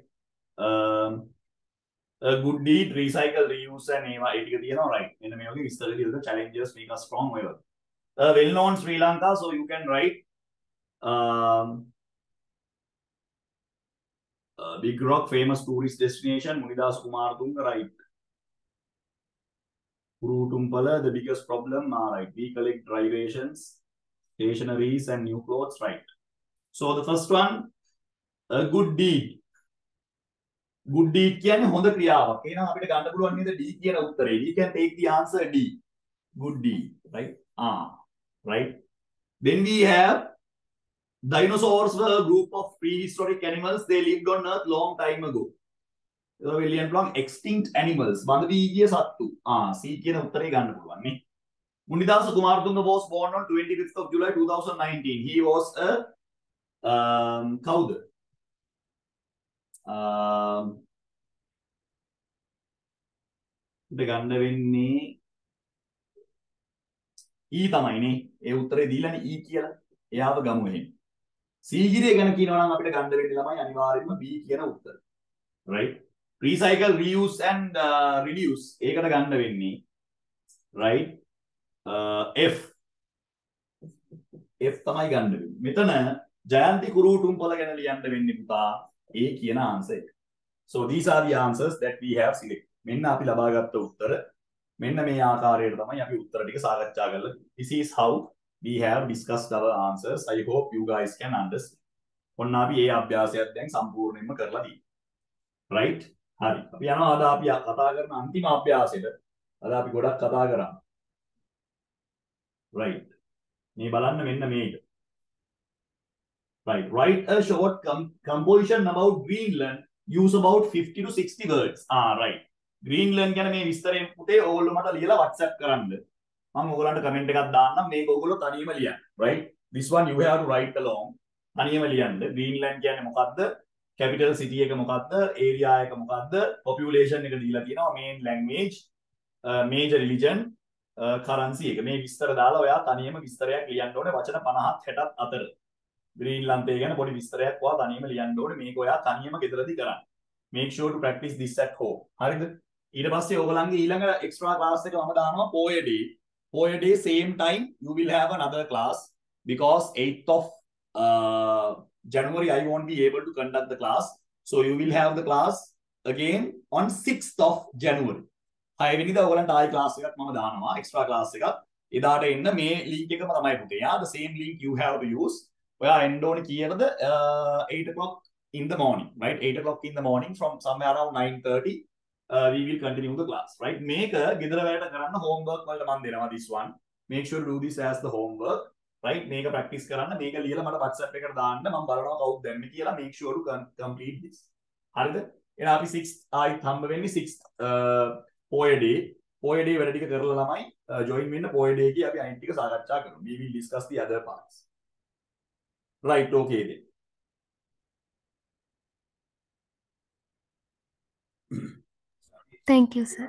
Speaker 1: A good deed, recycle, reuse and ඒවා ඒ ටික තියෙනවා, right? මෙන්න මේ වගේ විස්තර දීලා challenges make us strong ඔය වගේ. Well known Sri Lanka, so you can write Big Rock, famous tourist destination, Munidas Kumartunga, right? Kurutumpala, the biggest problem, right? We collect dry rations, stationaries and new clothes, right? So the first one, a good deed. Good deed කියන්නේ හොඳ ක්‍රියාවක්. එහෙනම් අපිට ගන්න පුළුවන් නේද D කියන උත්තරේ. We can take the answer D. Good deed, right? Right. Then we have dinosaurs were a group of prehistoric animals. They lived on Earth long time ago. Extinct animals. බඳවී සත්තු. C කියන උත්තරේ ගන්න පුළුවන් නේ. Munidasa Kumartunga was born on 25th of July 2019. He was a කවුද? ගන්න වෙන්නේ E තමයිනේ. ඒ උත්තරේ දීලානේ E කියලා. එයාව ගමු එහෙනම්. සීගිරිය ගැන කියනවා නම් අපිට ගන්න වෙන්නේ ළමයි අනිවාර්යයෙන්ම B කියන උත්තර. right? Recycle, reuse and reduce. ඒකට ගන්න වෙන්නේ right? F. F තමයි ගන්න වෙන්නේ. මෙතන ජයන්ති කුරුටුම්පල ගැන ලියන්න වෙන්නේ පුතා A කියන answer එක. So these are the answers that we have selected. මෙන්න අපි ලබාගත්ත උත්තර. මෙන්න මේ ආකාරයට තමයි අපි උත්තර ටික සාකච්ඡා කරලා. This is how we have discussed our answers. I hope you guys can understand. ඔන්න අපි ඒ අභ්‍යාසයත් දැන් සම්පූර්ණයෙන්ම කරලා තියෙනවා. right? හරි. අපි යනවා අද අපි කතා කරන අන්තිම අභ්‍යාසෙට. අද අපි ගොඩක් කතා කරා. right. මේ බලන්න මෙන්න මේක. right. Write a short composition about Greenland. Use about 50 to 60 words. right. Greenland ගැන මේ විස්තරයෙන් පුතේ ඕගොල්ලෝ මට ලියලා WhatsApp කරන්න. මම ඕගොල්ලන්ට කමෙන්ට් එකක් දාන්නම්. මේක ඕගොල්ලෝ තනියම ලියන්න. right? This one you have to write along. තනියම ලියන්න. Greenland කියන්නේ මොකක්ද? capital city එක මොකක්ද? area එක මොකක්ද? population එක දීලා තියෙනවා. main language, major religion, currency එක. මේ විස්තර දාලා ඔයා තනියම විස්තරයක් ලියන්න ඕනේ වචන 50ක් 60ක් අතර. ග්‍රීන්ලන්තය ගැන පොඩි විස්තරයක් ඔයා තනියම ලියන්න ඕනේ. මේක ඔයා තනියම ගෙදරදී කරන්න. Make sure to practice this at home. හරිද? ඊට පස්සේ ඔයගොල්ලන්ගේ ඊළඟ extra class එක මම දානවා poe day. Poe day same time you will have another class because 8th of January I won't be able to conduct the class. So you will have the class again on 6th of January. 6 වෙනිදා ඔයගොල්ලන්ට ආයි class එකක් මම දානවා extra class එකක්. එදාට එන්න මේ link එකම තමයි පුතේ. The same link you have to use. ඔයා එන්න ඕනේ කීයටද 8 o'clock in the morning, right? 8 o'clock in the morning from somewhere around 9:30 we will continue the class, right? මේක ගෙදර වැඩ කරන්න homework වලට මම දෙනවා this one. Make sure to do this as the homework, right? මේක practice කරන්න මේක ලියලා මට WhatsApp එකට දාන්න මම බලනවා කවුද දැම්මේ කියලා. Make sure to complete this. හරිද? එහෙනම් අපි 6 ආයිත් හම්බ වෙන්නේ 6 poe day වැඩ ටික කරලා ළමයි join වෙන්න poe day එකේ අපි අනිත් ටික සාකච්ඡා කරමු. We will discuss the other parts. Right, okay then.
Speaker 2: Thank you, sir.